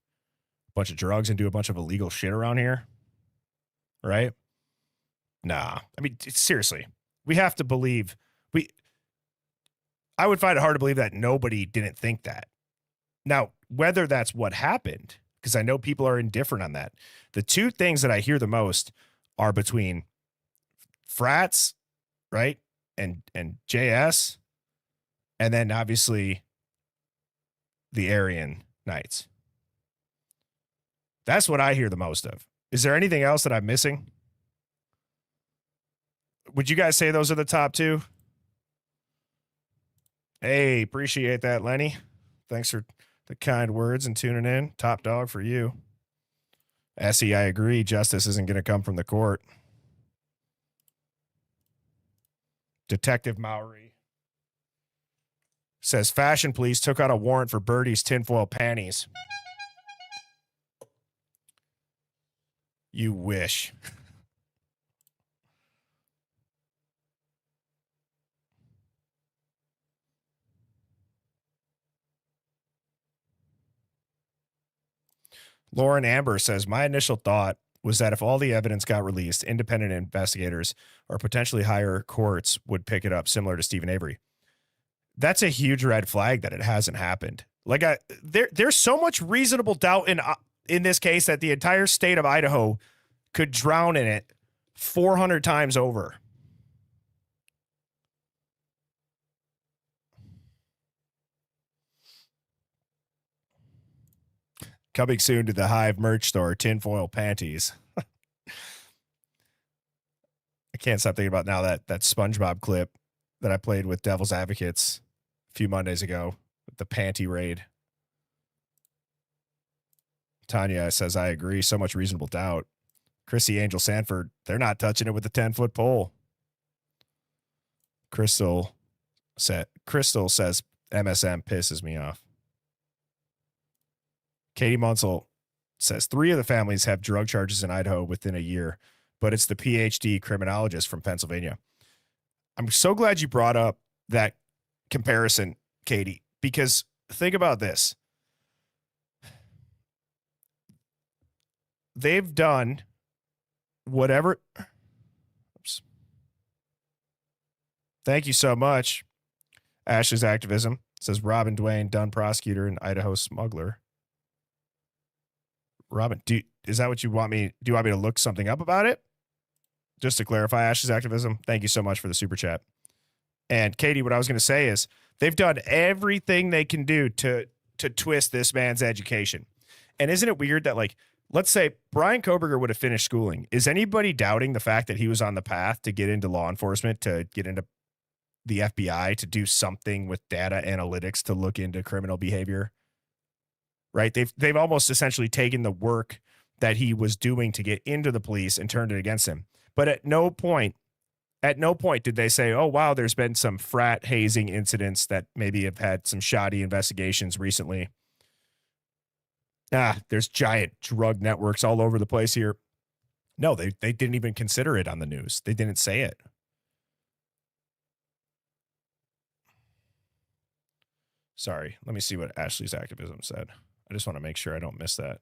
a bunch of drugs and do a bunch of illegal shit around here? Right? Nah. I mean, seriously, we have to believe I would find it hard to believe that nobody didn't think that. Now, whether that's what happened, because I know people are indifferent on that. The 2 things that I hear the most are between frats, right? And JS, and then obviously the Aryan Knights. That's what I hear the most of. Is there anything else that I'm missing? Would you guys say those are the top 2? Hey, appreciate that, Lenny. Thanks for the kind words and tuning in. Top dog for you. Essie, I agree. Justice isn't going to come from the court. Detective Mowry says Fashion Police took out a warrant for Birdie's tinfoil panties. You wish. Lauren Amber says, my initial thought was that if all the evidence got released, independent investigators or potentially higher courts would pick it up, similar to Stephen Avery. That's a huge red flag that it hasn't happened. Like there's so much reasonable doubt in this case that the entire state of Idaho could drown in it 400 times over. Coming soon to the Hive merch store, tinfoil panties. I can't stop thinking about now that SpongeBob clip that I played with Devil's Advocates a few Mondays ago with the panty raid. Tanya says, I agree. So much reasonable doubt. Chrissy Angel Sanford, they're not touching it with a 10-foot pole. Crystal says MSM pisses me off. Katie Munsell says 3 of the families have drug charges in Idaho within a year, but it's the PhD criminologist from Pennsylvania. I'm so glad you brought up that comparison, Katie, because think about this. They've done whatever. Oops. Thank you so much. Ash's activism says Robin Dwayne, Dunn prosecutor and Idaho smuggler. Robin, is that what you want me? Do you want me to look something up about it? Just to clarify Ash's activism. Thank you so much for the super chat. And Katie, what I was going to say is they've done everything they can do to twist this man's education. And isn't it weird that, like, let's say Bryan Kohberger would have finished schooling. Is anybody doubting the fact that he was on the path to get into law enforcement, to get into the FBI, to do something with data analytics to look into criminal behavior? Right? They've almost essentially taken the work that he was doing to get into the police and turned it against him. But at no point did they say, oh, wow, there's been some frat hazing incidents that maybe have had some shoddy investigations recently. There's giant drug networks all over the place here. No, they didn't even consider it on the news. They didn't say it. Sorry, let me see what Ashley's activism said. I just want to make sure I don't miss that.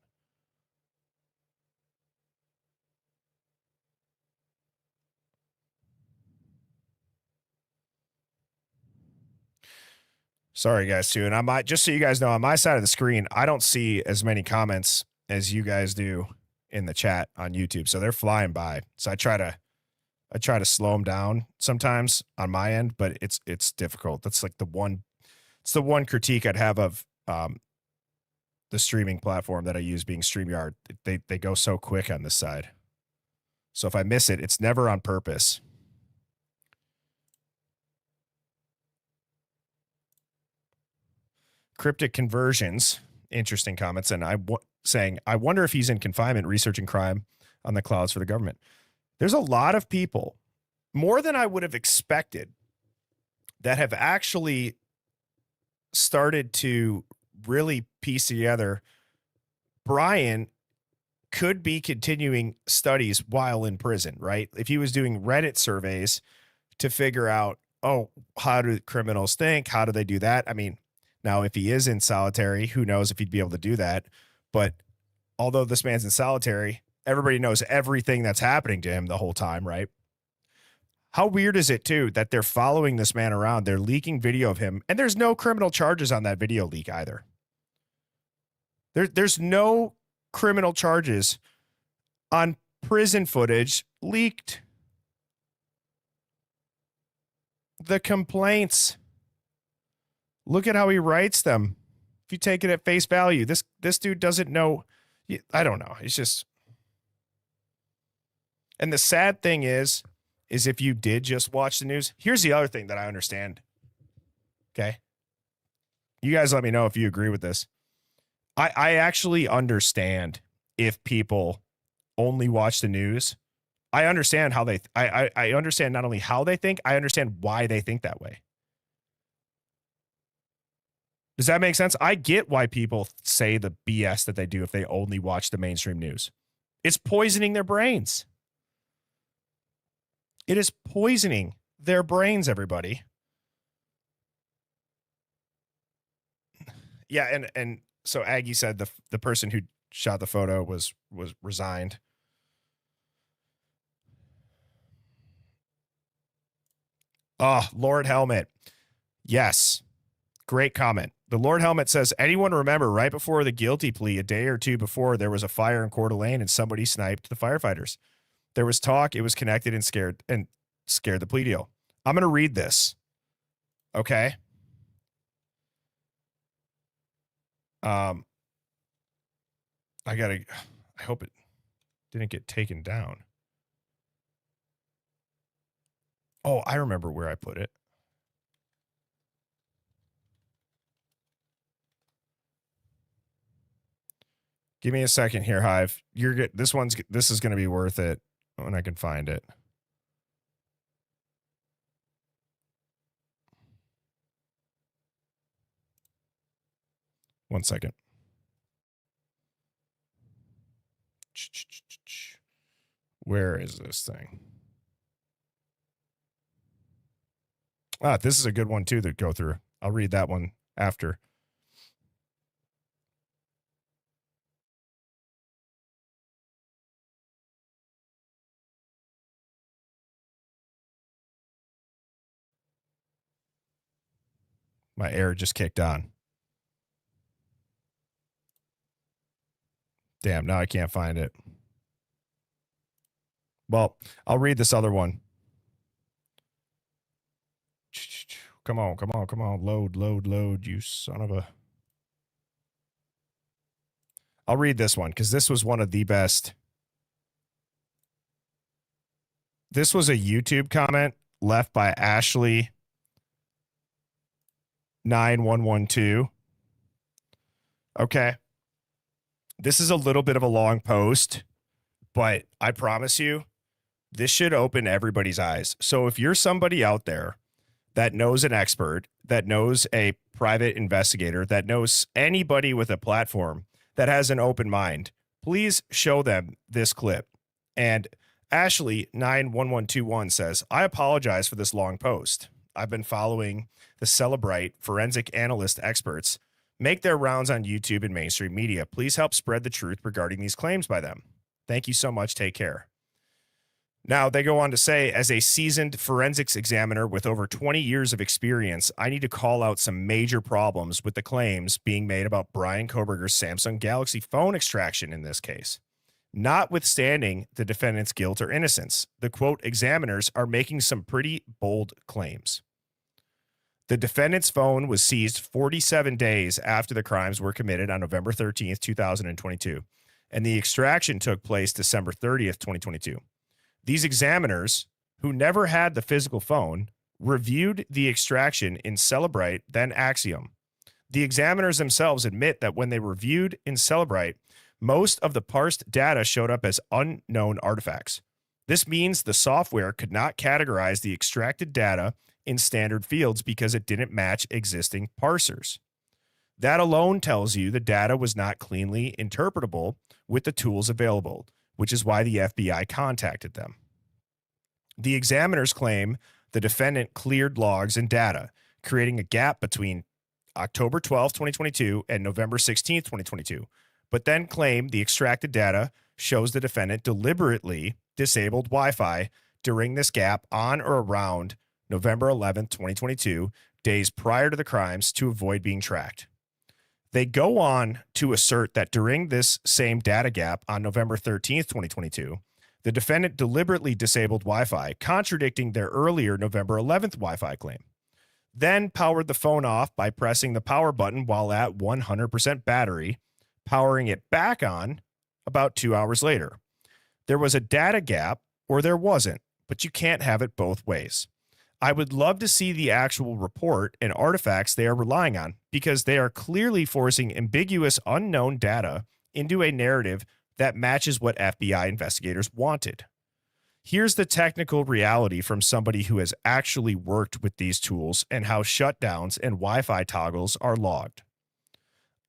Sorry, guys, too. And I might, just so you guys know, on my side of the screen, I don't see as many comments as you guys do in the chat on YouTube. So they're flying by. So I try to slow them down sometimes on my end, but it's difficult. That's like the one critique I'd have of the streaming platform that I use, being StreamYard. They go so quick on this side. So if I miss it, it's never on purpose. Cryptic conversions, interesting comments, and saying, I wonder if he's in confinement researching crime on the clouds for the government. There's a lot of people, more than I would have expected, that have actually started to really piece together Bryan could be continuing studies while in prison, right? If he was doing Reddit surveys to figure out, oh, how do criminals think? How do they do that? I mean, now, if he is in solitary, who knows if he'd be able to do that? But although this man's in solitary, everybody knows everything that's happening to him the whole time, right? How weird is it, too, that they're following this man around? They're leaking video of him, and there's no criminal charges on that video leak either. There's no criminal charges on prison footage leaked. The complaints. Look at how he writes them. If you take it at face value, this dude doesn't know. I don't know. It's just. And the sad thing is if you did just watch the news, here's the other thing that I understand. Okay. You guys let me know if you agree with this. I actually understand if people only watch the news. I understand how I understand not only how they think, I understand why they think that way. Does that make sense? I get why people say the BS that they do if they only watch the mainstream news. It's poisoning their brains. It is poisoning their brains, everybody. Yeah, and so Aggie said the person who shot the photo was resigned. Oh, Lord Helmet. Yes. Great comment. The Lord Helmet says, anyone remember right before the guilty plea, a day or two before, there was a fire in Coeur d'Alene and somebody sniped the firefighters. There was talk, it was connected and scared the plea deal. I'm going to read this. Okay. I hope it didn't get taken down. Oh, I remember where I put it. Give me a second here, Hive. You're good. This is going to be worth it when I can find it. One second. Where is this thing? This is a good one too to go through. I'll read that one after. My error just kicked on. Damn, now I can't find it. Well, I'll read this other one. Come on, come on, come on. Load, you son of a... I'll read this one because this was one of the best. This was a YouTube comment left by Ashley 9112. Okay. This is a little bit of a long post, but I promise you, this should open everybody's eyes. So if you're somebody out there that knows an expert, that knows a private investigator, that knows anybody with a platform that has an open mind, please show them this clip. And Ashley91121 says, I apologize for this long post. I've been following the Celebrite forensic analyst experts make their rounds on YouTube and mainstream media. Please help spread the truth regarding these claims by them. Thank you so much. Take care. Now, they go on to say, as a seasoned forensics examiner with over 20 years of experience, I need to call out some major problems with the claims being made about Bryan Kohberger's Samsung Galaxy phone extraction in this case. Notwithstanding the defendant's guilt or innocence, the quote examiners are making some pretty bold claims. The defendant's phone was seized 47 days after the crimes were committed on November 13th, 2022, and the extraction took place December 30th, 2022. These examiners, who never had the physical phone, reviewed the extraction in Celebrite, then Axiom. The examiners themselves admit that when they reviewed in Celebrite, most of the parsed data showed up as unknown artifacts. This means the software could not categorize the extracted data in standard fields because it didn't match existing parsers. That alone tells you the data was not cleanly interpretable with the tools available, which is why the FBI contacted them. The examiners claim the defendant cleared logs and data, creating a gap between October 12, 2022 and November 16, 2022, but then claim the extracted data shows the defendant deliberately disabled Wi-Fi during this gap on or around November 11, 2022, days prior to the crimes to avoid being tracked. They go on to assert that during this same data gap on November 13th, 2022, the defendant deliberately disabled Wi-Fi, contradicting their earlier November 11th Wi-Fi claim. Then powered the phone off by pressing the power button while at 100% battery, powering it back on about 2 hours later. There was a data gap, or there wasn't, but you can't have it both ways. I would love to see the actual report and artifacts they are relying on, because they are clearly forcing ambiguous, unknown data into a narrative that matches what FBI investigators wanted. Here's the technical reality from somebody who has actually worked with these tools and how shutdowns and Wi-Fi toggles are logged.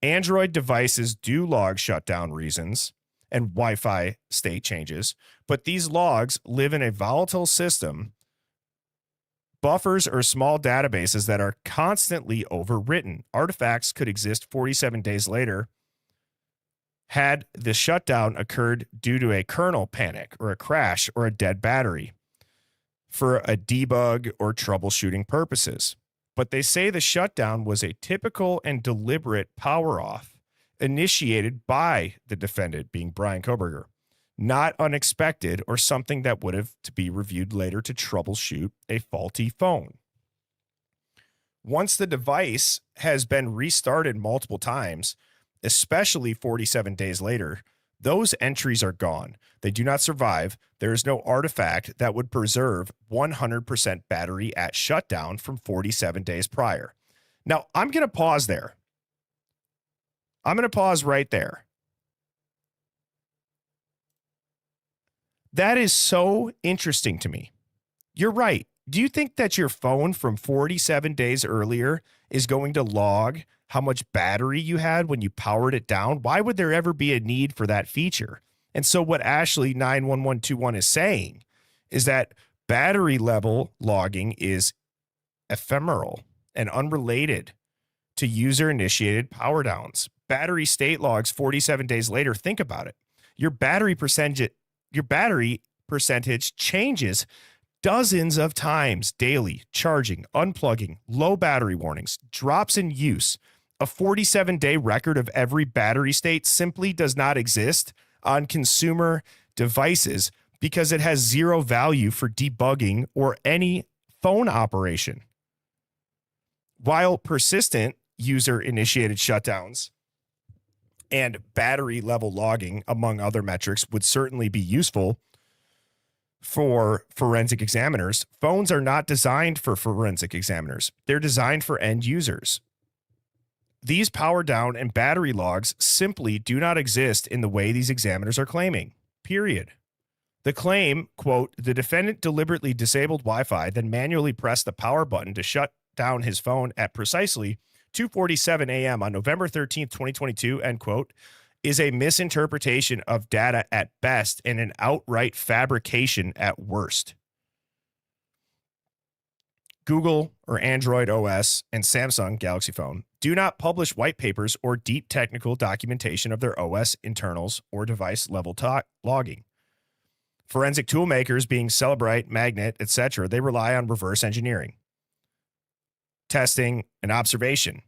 Android devices do log shutdown reasons and Wi-Fi state changes, but these logs live in a volatile system, buffers or small databases that are constantly overwritten. Artifacts could exist 47 days later had the shutdown occurred due to a kernel panic or a crash or a dead battery for a debug or troubleshooting purposes. But they say the shutdown was a typical and deliberate power off initiated by the defendant, being Bryan Kohberger, not unexpected or something that would have to be reviewed later to troubleshoot a faulty phone. Once the device has been restarted multiple times, especially 47 days later, those entries are gone. They do not survive. There is no artifact that would preserve 100% battery at shutdown from 47 days prior. Now, I'm going to pause there. I'm going to pause right there. That is so interesting to me. You're right. Do you think that your phone from 47 days earlier is going to log how much battery you had when you powered it down? Why would there ever be a need for that feature? And so what Ashley 91121 is saying is that battery level logging is ephemeral and unrelated to user initiated power downs. Battery state logs 47 days later, think about it. Your battery percentage changes dozens of times daily, charging, unplugging, low battery warnings, drops in use. A 47-day record of every battery state simply does not exist on consumer devices because it has zero value for debugging or any phone operation. While persistent user-initiated shutdowns and battery level logging, among other metrics, would certainly be useful for forensic examiners, phones are not designed for forensic examiners. They're designed for end users. These power down and battery logs simply do not exist in the way these examiners are claiming, period. The claim, quote, the defendant deliberately disabled Wi-Fi, then manually pressed the power button to shut down his phone at precisely 2:47 a.m. on November 13th, 2022, end quote, is a misinterpretation of data at best and an outright fabrication at worst. Google or Android OS and Samsung Galaxy Phone do not publish white papers or deep technical documentation of their OS internals or device level logging. Forensic tool makers being Celebrite, Magnet, etc., they rely on reverse engineering, testing, and observation.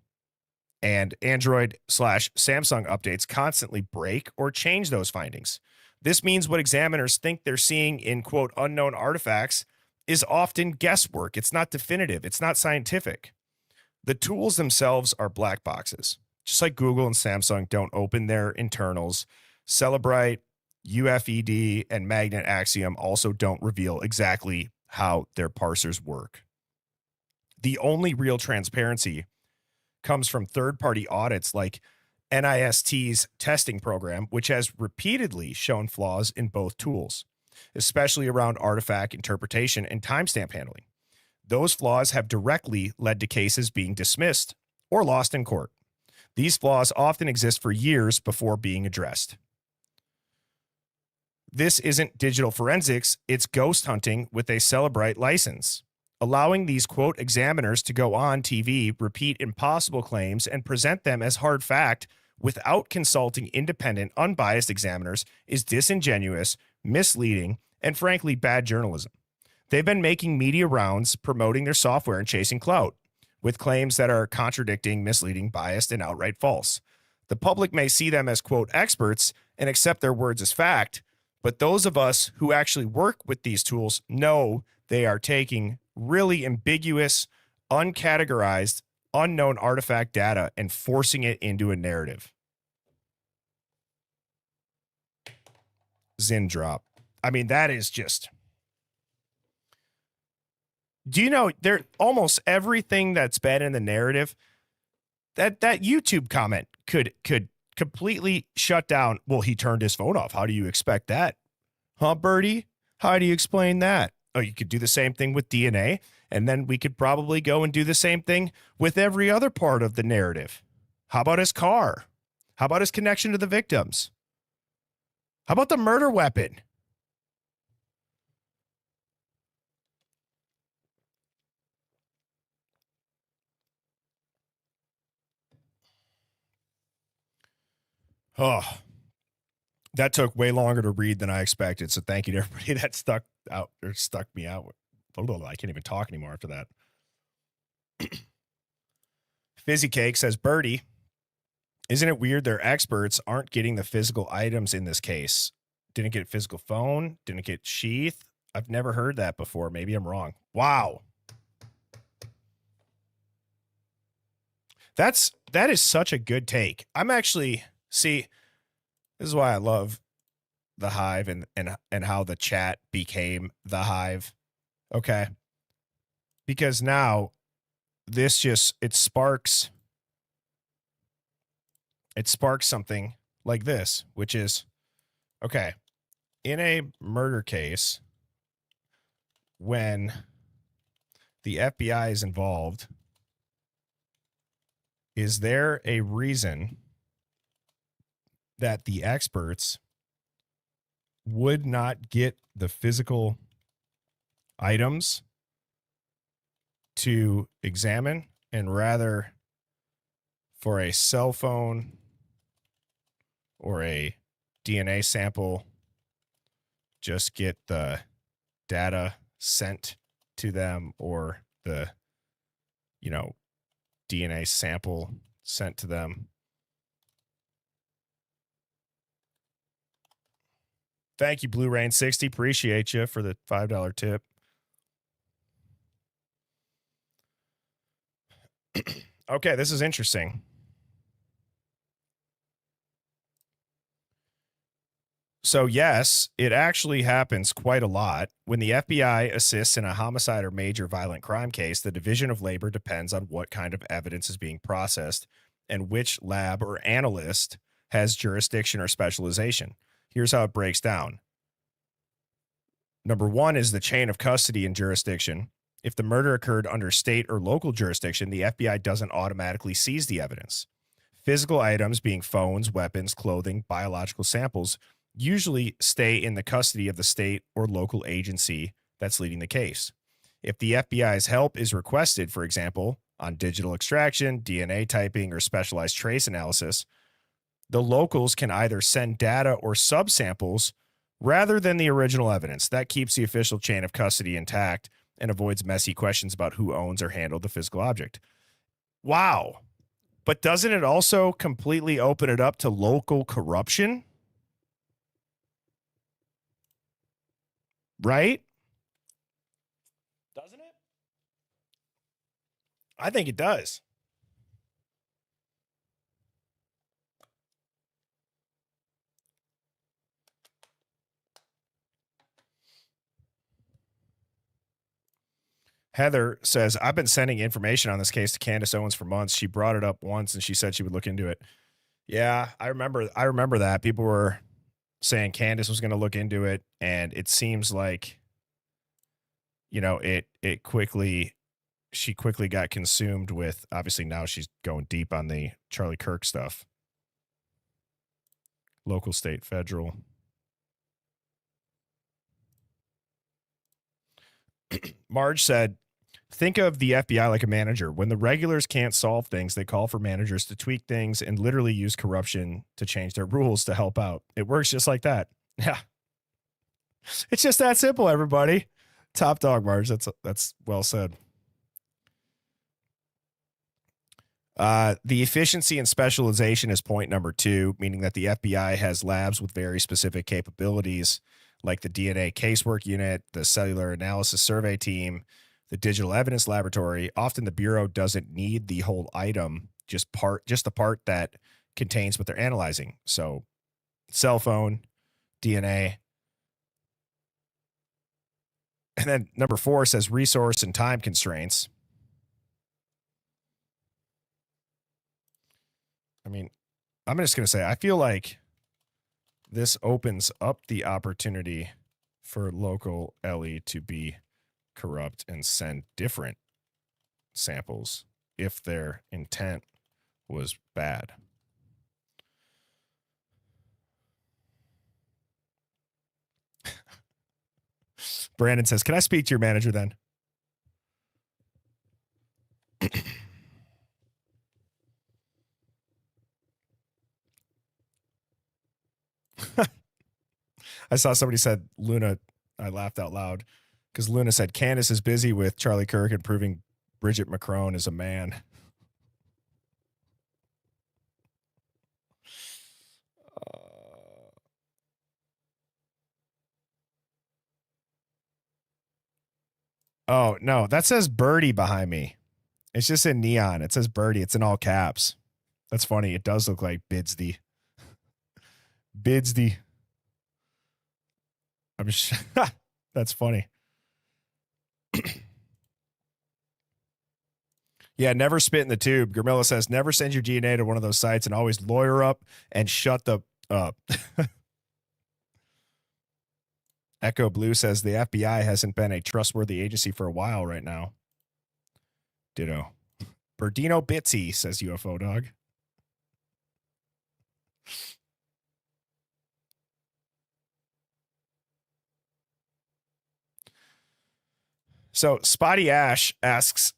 And Android/Samsung updates constantly break or change those findings. This means what examiners think they're seeing in, quote, unknown artifacts is often guesswork. It's not definitive. It's not scientific. The tools themselves are black boxes. Just like Google and Samsung don't open their internals, Celebrite, UFED, and Magnet Axiom also don't reveal exactly how their parsers work. The only real transparency comes from third-party audits like NIST's testing program, which has repeatedly shown flaws in both tools, especially around artifact interpretation and timestamp handling. Those flaws have directly led to cases being dismissed or lost in court. These flaws often exist for years before being addressed. This isn't digital forensics, it's ghost hunting with a Celebrite license, allowing these, quote, examiners to go on TV, repeat impossible claims, and present them as hard fact without consulting independent, unbiased examiners is disingenuous, misleading, and frankly, bad journalism. They've been making media rounds promoting their software and chasing clout with claims that are contradicting, misleading, biased, and outright false. The public may see them as, quote, experts and accept their words as fact, but those of us who actually work with these tools know they are taking really ambiguous, uncategorized, unknown artifact data and forcing it into a narrative. Zin drop. I mean, that is just... Do you know there almost everything that's been in the narrative, that YouTube comment could completely shut down. Well, he turned his phone off. How do you expect that? Huh, Birdie? How do you explain that? Oh, you could do the same thing with DNA, and then we could probably go and do the same thing with every other part of the narrative. How about his car? How about his connection to the victims? How about the murder weapon? Oh, that took way longer to read than I expected. So thank you to everybody that stuck me out. I can't even talk anymore after that. Fizzy Cake says, Birdie, isn't it weird their experts aren't getting the physical items in this case? Didn't get physical phone, didn't get sheath. I've never heard that before. Maybe I'm wrong. Wow. That is such a good take. I'm actually... See, this is why I love the Hive and how the chat became the Hive. Okay. Because now this just, it sparks something like this, which is, okay, in a murder case, when the FBI is involved, is there a reason that the experts would not get the physical items to examine and rather for a cell phone or a DNA sample, just get the data sent to them or the, DNA sample sent to them? Thank you, Blue Rain 60. Appreciate you for the $5 tip. Okay, this is interesting. So, yes, it actually happens quite a lot. When the FBI assists in a homicide or major violent crime case, the division of labor depends on what kind of evidence is being processed and which lab or analyst has jurisdiction or specialization. Here's how it breaks down. Number one is the chain of custody and jurisdiction. If the murder occurred under state or local jurisdiction, the FBI doesn't automatically seize the evidence. Physical items, being phones, weapons, clothing, biological samples, usually stay in the custody of the state or local agency that's leading the case. If the FBI's help is requested, for example, on digital extraction, DNA typing, or specialized trace analysis, the locals can either send data or subsamples rather than the original evidence. That keeps the official chain of custody intact and avoids messy questions about who owns or handled the physical object. Wow. But doesn't it also completely open it up to local corruption? Right? Doesn't it? I think it does. Heather says, I've been sending information on this case to Candace Owens for months. She brought it up once and she said she would look into it. Yeah, I remember that. People were saying Candace was going to look into it, and it seems like, you know, she quickly got consumed with, obviously now she's going deep on the Charlie Kirk stuff. Local, state, federal. Marge said, think of the FBI like a manager. When the regulars can't solve things, they call for managers to tweak things and literally use corruption to change their rules to help out. It works just like that. Yeah. It's just that simple, everybody. Top dog, Marge. That's well said. The efficiency and specialization is point number 2, meaning that the FBI has labs with very specific capabilities, like the DNA casework unit, the cellular analysis survey team, the digital evidence laboratory. Often the Bureau doesn't need the whole item, just the part that contains what they're analyzing. So cell phone, DNA. And then number 4 says resource and time constraints. I mean, I'm just going to say, I feel like this opens up the opportunity for local LE to be corrupt and send different samples if their intent was bad. Brandon says, can I speak to your manager then? I saw somebody said Luna. I laughed out loud because Luna said Candace is busy with Charlie Kirk and proving Bridget Macron is a man. Oh, no, that says Birdie behind me. It's just in neon. It says Birdie. It's in all caps. That's funny. It does look like Bidsdy. Bidsdy. I'm just, that's funny. Yeah, never spit in the tube. Gramilla says, never send your DNA to one of those sites and always lawyer up and shut the up. Echo Blue says the FBI hasn't been a trustworthy agency for a while right now. Ditto. Berdino Bitsy says UFO Dog. So Spotty Ash asks,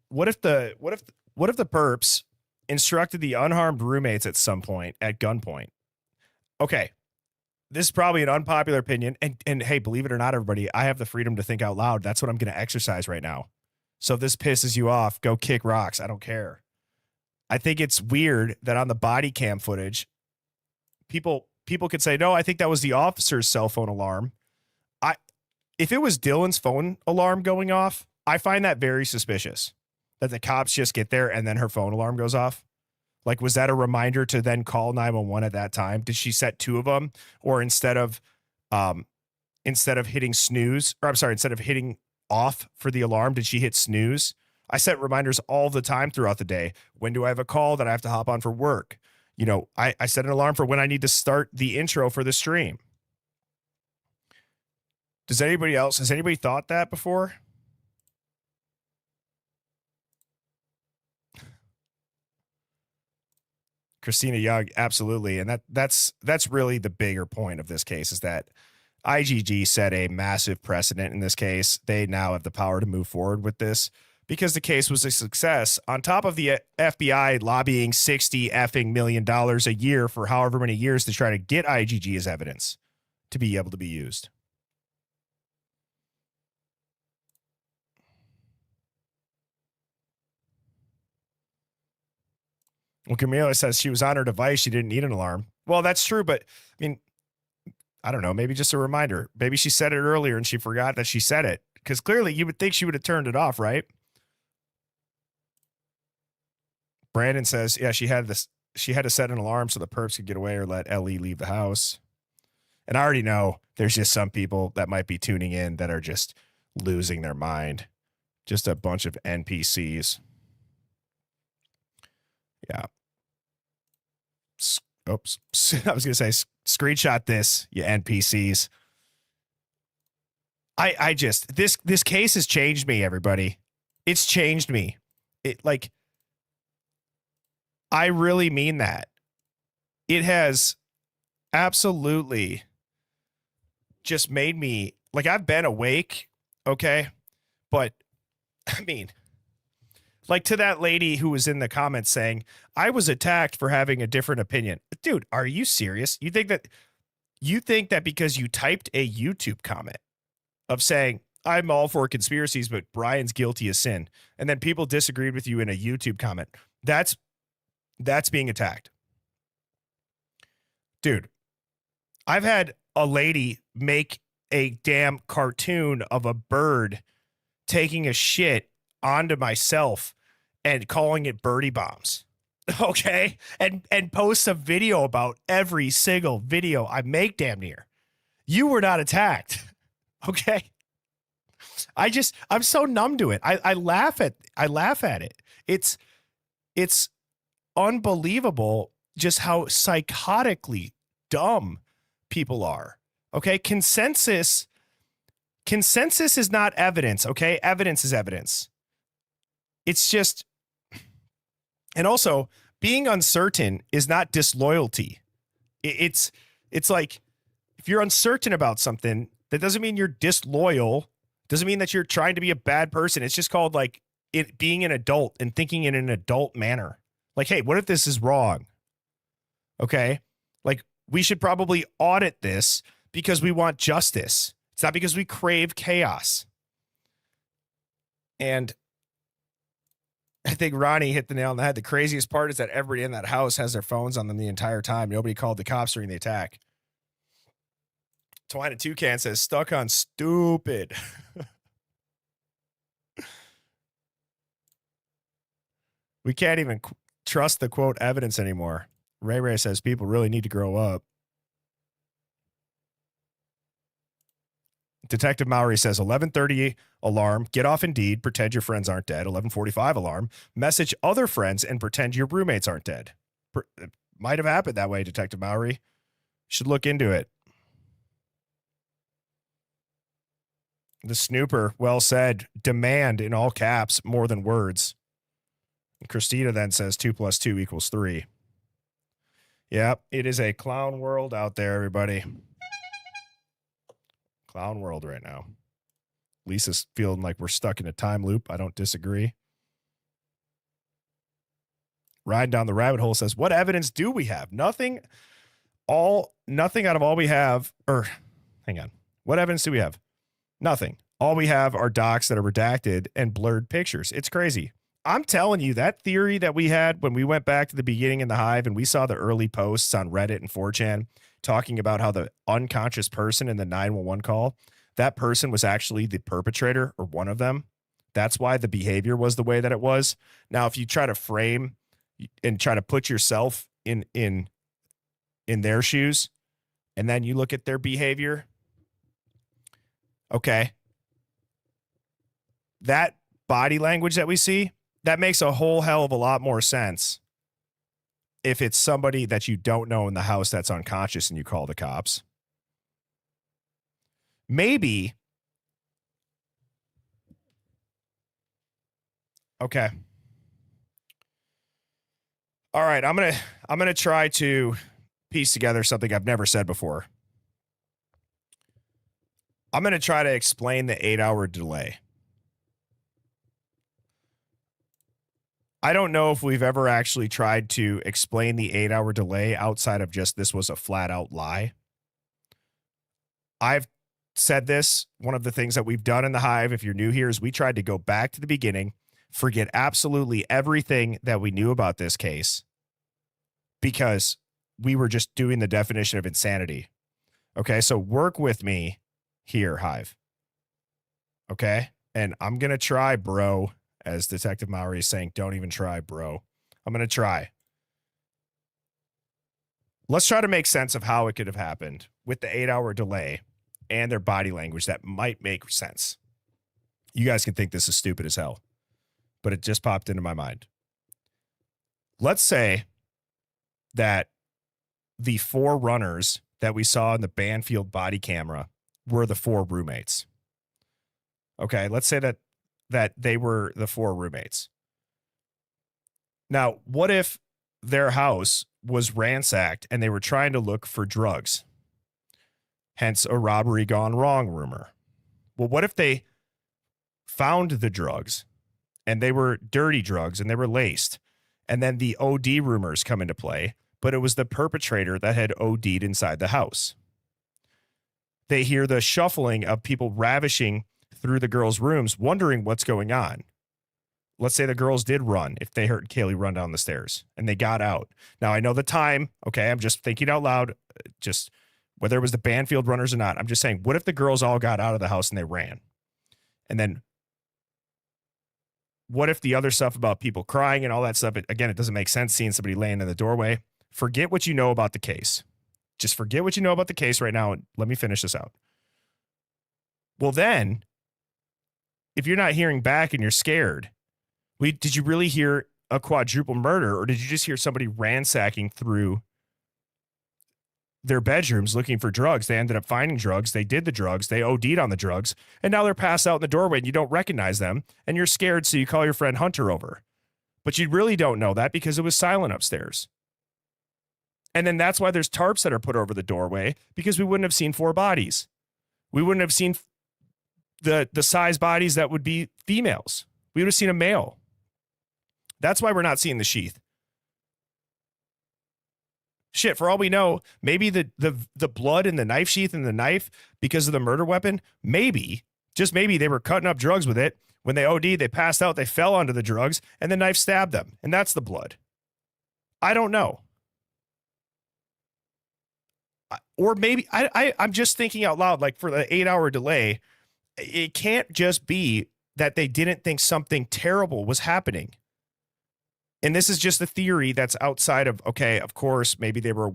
what if the perps instructed the unharmed roommates at some point at gunpoint? Okay. This is probably an unpopular opinion. And hey, believe it or not, everybody, I have the freedom to think out loud. That's what I'm going to exercise right now. So if this pisses you off, go kick rocks. I don't care. I think it's weird that on the body cam footage, people could say, no, I think that was the officer's cell phone alarm. If it was Dylan's phone alarm going off, I find that very suspicious that the cops just get there and then her phone alarm goes off. Like, was that a reminder to then call 911 at that time? Did she set 2 of them? Or instead of hitting snooze, or I'm sorry, instead of hitting off for the alarm, did she hit snooze? I set reminders all the time throughout the day. When do I have a call that I have to hop on for work? You know, I set an alarm for when I need to start the intro for the stream. Has anybody thought that before? Christina Young, absolutely. And that's really the bigger point of this case, is that IGG set a massive precedent in this case. They now have the power to move forward with this because the case was a success. On top of the FBI lobbying $60 effing million a year for however many years to try to get IGG as evidence to be able to be used. Well, Camila says she was on her device. She didn't need an alarm. Well, that's true, but I mean, I don't know. Maybe just a reminder. Maybe she said it earlier and she forgot that she said it, because clearly you would think she would have turned it off, right? Brandon says, yeah, she had to set an alarm so the perps could get away or let Ellie leave the house. And I already know there's just some people that might be tuning in that are just losing their mind. Just a bunch of NPCs. Yeah. Oops. I was going to say, screenshot this, you NPCs. I just, this case has changed me, everybody. It's changed me. I really mean that. It has absolutely just made me, I've been awake, okay? But, I mean, to that lady who was in the comments saying, I was attacked for having a different opinion. Dude, are you serious? You think that because you typed a YouTube comment of saying, I'm all for conspiracies, but Bryan's guilty of sin, and then people disagreed with you in a YouTube comment, that's being attacked. Dude, I've had a lady make a damn cartoon of a bird taking a shit onto myself and calling it birdie bombs. Okay. And post a video about every single video I make, damn near. You were not attacked. Okay. I'm so numb to it. I laugh at it. It's unbelievable just how psychotically dumb people are. Okay. Consensus is not evidence. Okay. Evidence is evidence. It's just, and also being uncertain is not disloyalty. It's like, if you're uncertain about something, that doesn't mean you're disloyal. Doesn't mean that you're trying to be a bad person. It's just called it being an adult and thinking in an adult manner. Hey, what if this is wrong? Okay. We should probably audit this because we want justice. It's not because we crave chaos. And I think Ronnie hit the nail on the head. The craziest part is that everybody in that house has their phones on them the entire time. Nobody called the cops during the attack. Twine Toucan says, stuck on stupid. We can't even trust the quote evidence anymore. Ray says people really need to grow up. Detective Mowry says 11:30 alarm, get off Indeed, pretend your friends aren't dead. 11:45 alarm, message other friends and pretend your roommates aren't dead. It might have happened that way, Detective Mowry. Should look into it. The snooper, well said, demand in all caps more than words. And Christina then says 2 + 2 = 3. Yep, it is a clown world out there, everybody. Clown world right now. Lisa's feeling like we're stuck in a time loop. I don't disagree. Riding down the rabbit hole says, what evidence do we have? Nothing out of all we have, or hang on. What evidence do we have? Nothing. All we have are docs that are redacted and blurred pictures. It's crazy. I'm telling you, that theory that we had when we went back to the beginning in the Hive and we saw the early posts on Reddit and 4chan talking about how the unconscious person in the 911 call, that person was actually the perpetrator or one of them. That's why the behavior was the way that it was. Now, if you try to frame and try to put yourself in their shoes and then you look at their behavior, okay, that body language that we see, that makes a whole hell of a lot more sense if it's somebody that you don't know in the house that's unconscious and you call the cops. Maybe. Okay. All right, I'm gonna try to piece together something I've never said before. I'm gonna try to explain the 8-hour delay. I don't know if we've ever actually tried to explain the 8-hour delay outside of just this was a flat out lie. I've said this. One of the things that we've done in the Hive, if you're new here, is we tried to go back to the beginning, forget absolutely everything that we knew about this case because we were just doing the definition of insanity. Okay, so work with me here, Hive. Okay, and I'm going to try, bro. As Detective Mowry is saying, don't even try, bro. I'm going to try. Let's try to make sense of how it could have happened with the 8-hour delay and their body language that might make sense. You guys can think this is stupid as hell, but it just popped into my mind. Let's say that the 4 runners that we saw in the Banfield body camera were the 4 roommates. Okay, let's say that they were the 4 roommates. Now, what if their house was ransacked and they were trying to look for drugs? Hence a robbery gone wrong rumor. Well, what if they found the drugs and they were dirty drugs and they were laced, and then the OD rumors come into play, but it was the perpetrator that had OD'd inside the house? They hear the shuffling of people ravishing through the girls' rooms, wondering what's going on. Let's say the girls did run if they heard Kaylee run down the stairs and they got out. Now, I know the time. Okay, I'm just thinking out loud, just whether it was the Banfield runners or not. I'm just saying, what if the girls all got out of the house and they ran? And then what if the other stuff about people crying and all that stuff, again, it doesn't make sense seeing somebody laying in the doorway. Forget what you know about the case. Just forget what you know about the case right now and let me finish this out. Well, then, if you're not hearing back and you're scared, did you really hear a quadruple murder, or did you just hear somebody ransacking through their bedrooms looking for drugs? They ended up finding drugs. They did the drugs. They OD'd on the drugs. And now they're passed out in the doorway and you don't recognize them. And you're scared, so you call your friend Hunter over. But you really don't know that because it was silent upstairs. And then that's why there's tarps that are put over the doorway, because we wouldn't have seen 4 bodies. We wouldn't have seen the size bodies that would be females. We would have seen a male. That's why we're not seeing the sheath. Shit, for all we know, maybe the blood in the knife sheath and the knife, because of the murder weapon, maybe, just maybe, they were cutting up drugs with it. When they OD'd, they passed out, they fell onto the drugs, and the knife stabbed them. And that's the blood. I don't know. Or maybe, I'm just thinking out loud, like for the 8-hour delay, it can't just be that they didn't think something terrible was happening. And this is just a theory that's outside of, okay, of course, maybe they were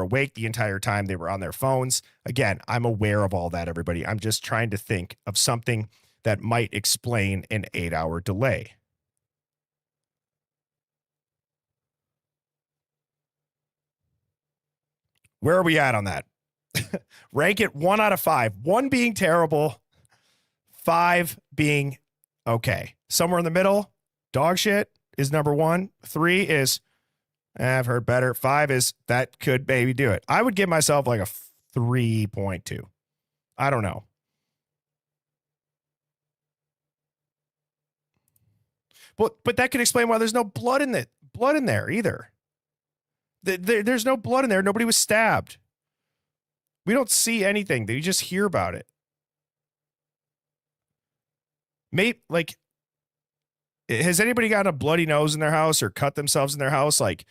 awake the entire time. They were on their phones. Again, I'm aware of all that, everybody. I'm just trying to think of something that might explain an 8-hour delay. Where are we at on that? Rank it 1 out of 5. 1 being terrible, 5 being okay. Somewhere in the middle, dog shit is number 1. 3 is, I've heard better. 5 is, that could maybe do it. I would give myself like a 3.2. I don't know. But that could explain why there's no blood in there either. There's no blood in there. Nobody was stabbed. We don't see anything. You just hear about it. Maybe, like, has anybody gotten a bloody nose in their house or cut themselves in their house? Like,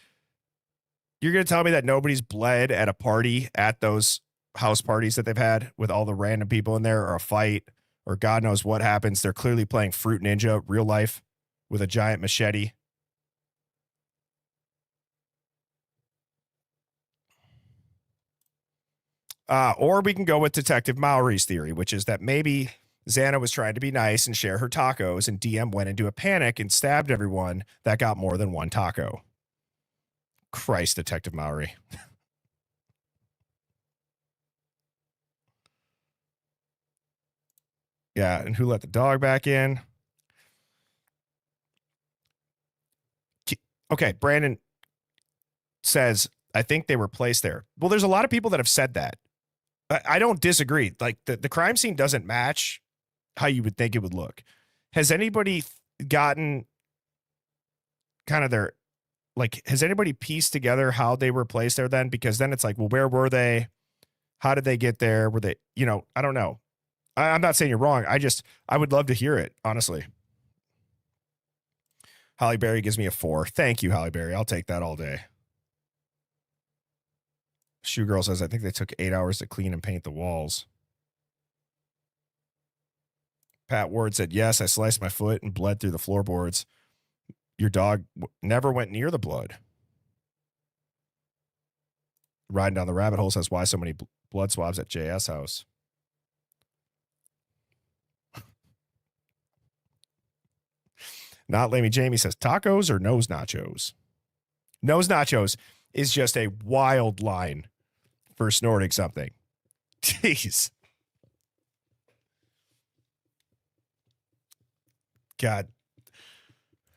you're going to tell me that nobody's bled at a party, at those house parties that they've had with all the random people in there, or a fight, or God knows what happens. They're clearly playing Fruit Ninja real life with a giant machete. Or we can go with Detective Mowry's theory, which is that maybe Xana was trying to be nice and share her tacos, and DM went into a panic and stabbed everyone that got more than 1 taco. Christ, Detective Mowry. Yeah, and who let the dog back in? Okay, Brandon, says, I think they were placed there. Well, there's a lot of people that have said that. I don't disagree. Like the crime scene doesn't match how you would think it would look. Has anybody gotten kind of their, like, has anybody pieced together how they were placed there then? Because then it's like, well, where were they? How did they get there? Were they, I don't know. I'm not saying you're wrong. I would love to hear it, honestly. Holly Berry gives me a 4. Thank you, Holly Berry. I'll take that all day. Shoe Girl says, I think they took 8 hours to clean and paint the walls. Pat Ward said, yes, I sliced my foot and bled through the floorboards. Your dog never went near the blood. Riding down the rabbit hole says, why so many blood swabs at JS house? Not Lamey Jamie says, tacos or nose nachos? Nose nachos is just a wild line for snorting something. Jeez. God.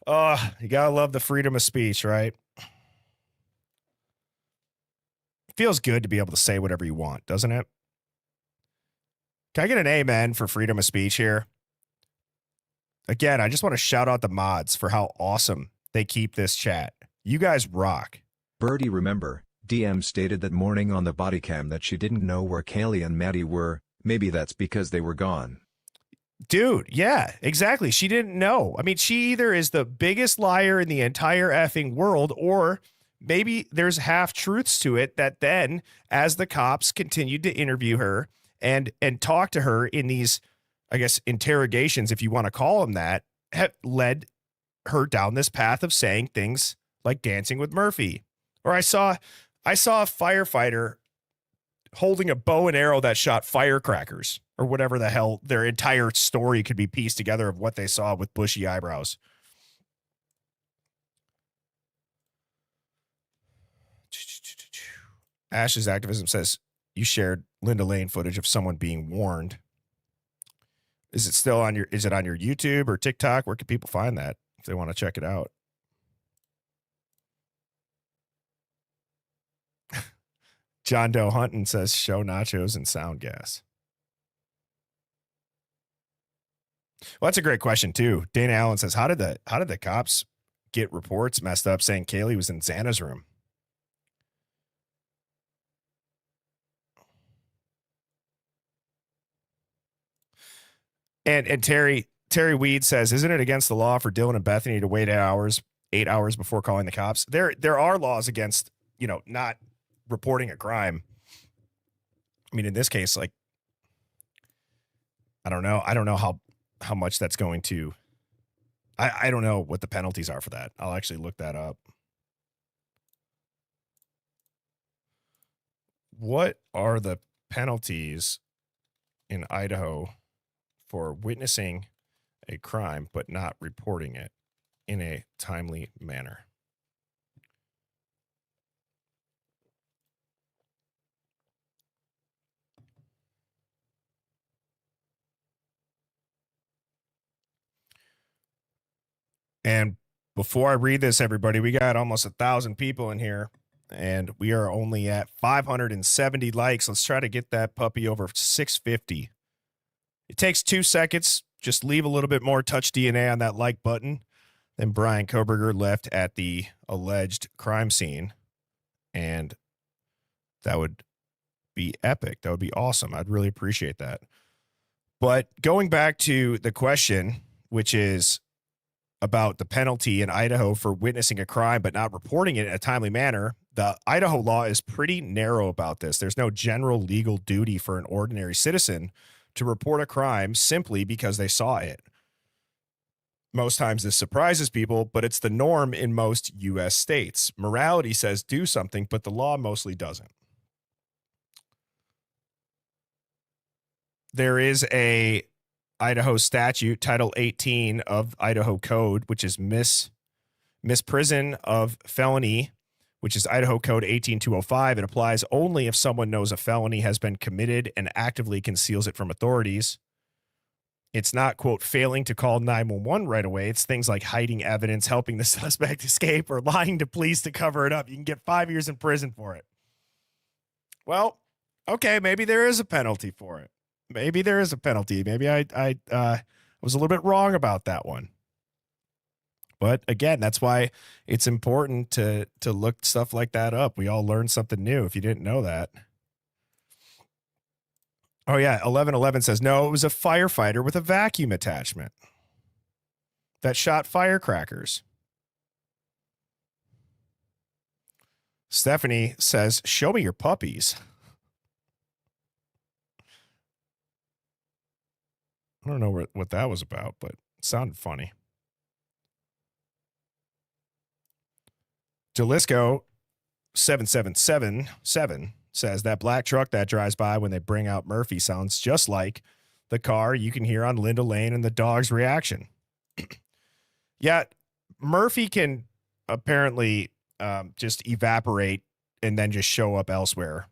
Oh, you gotta love the freedom of speech, right? Feels good to be able to say whatever you want, doesn't it? Can I get an amen for freedom of speech here? Again, I just want to shout out the mods for how awesome they keep this chat. You guys rock. Birdie, remember, DM stated that morning on the body cam that she didn't know where Kaylee and Maddie were. Maybe that's because they were gone. Dude, yeah, exactly. She didn't know. I mean, she either is the biggest liar in the entire effing world, or maybe there's half truths to it that then, as the cops continued to interview her and talk to her in these, I guess, interrogations, if you want to call them that, have led her down this path of saying things like Dancing with Murphy. Or I saw a firefighter holding a bow and arrow that shot firecrackers, or whatever the hell their entire story could be pieced together of what they saw with bushy eyebrows. Ash's activism says, you shared Linda Lane footage of someone being warned. Is it on your YouTube or TikTok? Where can people find that if they want to check it out? John Doe Hunting says, show nachos and sound gas. Well, that's a great question too. Dana Allen says, how did the cops get reports messed up saying Kaylee was in Xana's room? And Terry Weed says, isn't it against the law for Dylan and Bethany to wait 8 hours before calling the cops? There are laws against, not reporting a crime. I mean, in this case, like, I don't know how much that's going to, I don't know what the penalties are for that. I'll actually look that up. What are the penalties in Idaho for witnessing a crime but not reporting it in a timely manner? And before I read this, everybody, we got almost 1,000 people in here, and we are only at 570 likes. Let's try to get that puppy over 650. It takes 2 seconds. Just leave a little bit more touch DNA on that like button. Then Bryan Kohberger left at the alleged crime scene, and that would be epic. That would be awesome. I'd really appreciate that. But going back to the question, which is about the penalty in Idaho for witnessing a crime but not reporting it in a timely manner, the Idaho law is pretty narrow about this. There's no general legal duty for an ordinary citizen to report a crime simply because they saw it. Most times this surprises people, but it's the norm in most U.S. states. Morality says do something, but the law mostly doesn't. There is a Idaho statute, Title 18 of Idaho Code, which is misprison of felony, which is Idaho Code 18205. It applies only if someone knows a felony has been committed and actively conceals it from authorities. It's not, quote, failing to call 911 right away. It's things like hiding evidence, helping the suspect escape, or lying to police to cover it up. You can get 5 years in prison for it. Well, okay, maybe there is a penalty for it. Maybe there is a penalty. Maybe I was a little bit wrong about that one. But again, that's why it's important to look stuff like that up. We all learn something new if you didn't know that. Oh, yeah. 1111 says, no, it was a firefighter with a vacuum attachment that shot firecrackers. Stephanie says, show me your puppies. I don't know what that was about, but it sounded funny. Jalisco 7777 says that black truck that drives by when they bring out Murphy sounds just like the car you can hear on Linda Lane and the dog's reaction. Yeah, Murphy can apparently just evaporate and then just show up elsewhere.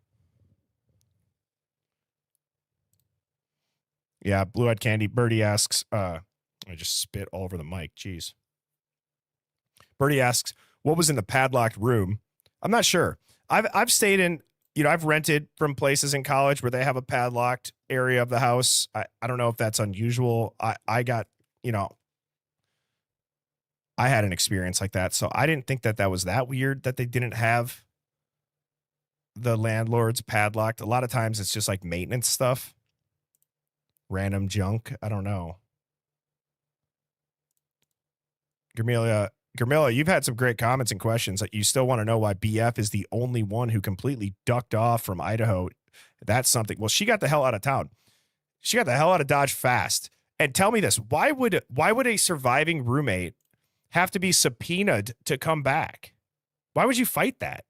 Yeah, Blue Eyed Candy. Birdie asks, I just spit all over the mic. Jeez. Birdie asks, what was in the padlocked room? I'm not sure. I've stayed in, I've rented from places in college where they have a padlocked area of the house. I don't know if that's unusual. I got, I had an experience like that. So I didn't think that was that weird that they didn't have the landlord's padlocked. A lot of times it's just like maintenance stuff. Random junk. I don't know. Gamilla, you've had some great comments and questions that you still want to know why BF is the only one who completely ducked off from Idaho. That's something. Well, she got the hell out of town. She got the hell out of Dodge fast. And tell me this, why would a surviving roommate have to be subpoenaed to come back? Why would you fight that?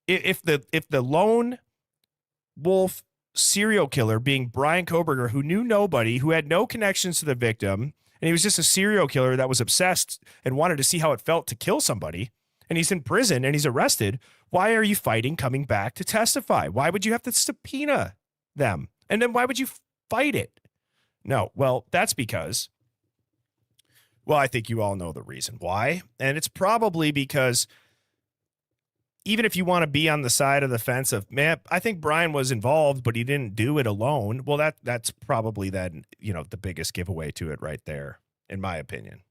If the lone wolf serial killer being Bryan Kohberger, who knew nobody, who had no connections to the victim, and he was just a serial killer that was obsessed and wanted to see how it felt to kill somebody, and he's in prison and he's arrested, why are you fighting coming back to testify? Why would you have to subpoena them? And then why would you fight it? No, well, that's because, well, I think you all know the reason why. And it's probably because even if you want to be on the side of the fence of, man, I think Bryan was involved, but he didn't do it alone. Well, that's probably then, the biggest giveaway to it right there, in my opinion.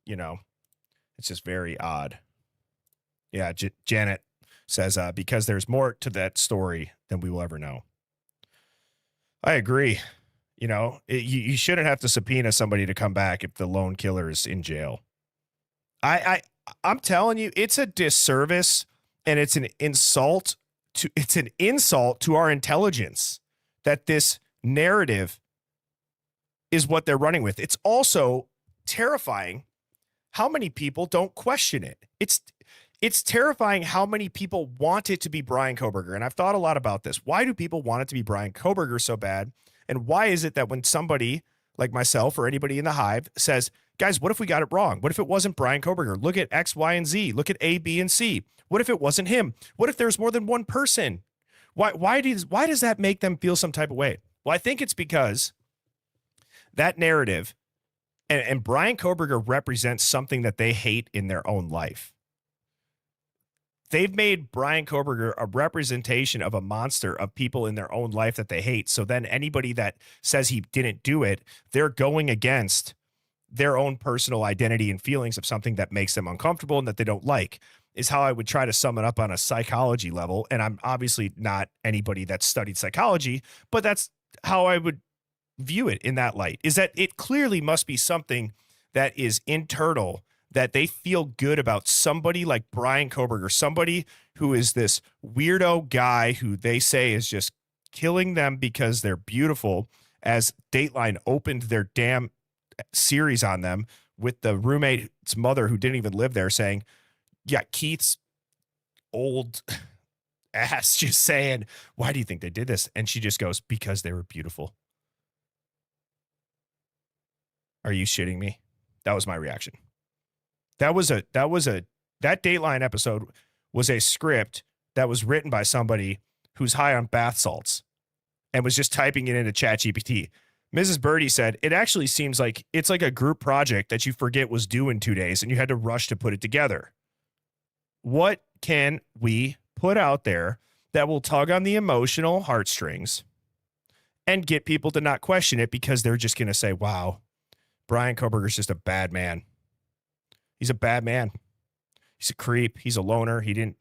It's just very odd. Yeah, Janet says, because there's more to that story than we will ever know. I agree. You shouldn't have to subpoena somebody to come back if the lone killer is in jail. I'm telling you, it's a disservice and it's an insult to our intelligence that this narrative is what they're running with. It's also terrifying how many people don't question it. It's terrifying how many people want it to be Bryan Kohberger. And I've thought a lot about this. Why do people want it to be Bryan Kohberger so bad? And why is it that when somebody like myself or anybody in the Hive says, guys, what if we got it wrong? What if it wasn't Bryan Kohberger? Look at X, Y, and Z. Look at A, B, and C. What if it wasn't him? What if there's more than one person? Why does that make them feel some type of way? Well, I think it's because that narrative and Bryan Kohberger represents something that they hate in their own life. They've made Bryan Kohberger a representation of a monster of people in their own life that they hate. So then anybody that says he didn't do it, they're going against their own personal identity and feelings of something that makes them uncomfortable and that they don't like, is how I would try to sum it up on a psychology level. And I'm obviously not anybody that's studied psychology, but that's how I would view it in that light, is that it clearly must be something that is internal, that they feel good about somebody like Bryan Kohberger, somebody who is this weirdo guy who they say is just killing them because they're beautiful, as Dateline opened their damn series on them with the roommate's mother who didn't even live there saying, yeah, Keith's old ass just saying, why do you think they did this? And she just goes, because they were beautiful. Are you shitting me? That was my reaction. That Dateline episode was a script that was written by somebody who's high on bath salts and was just typing it into ChatGPT. Mrs. Birdie said, it actually seems like it's like a group project that you forget was due in 2 days and you had to rush to put it together. What can we put out there that will tug on the emotional heartstrings and get people to not question it because they're just going to say, wow, Bryan Kohberger's just a bad man. He's a bad man. He's a creep. He's a loner. He didn't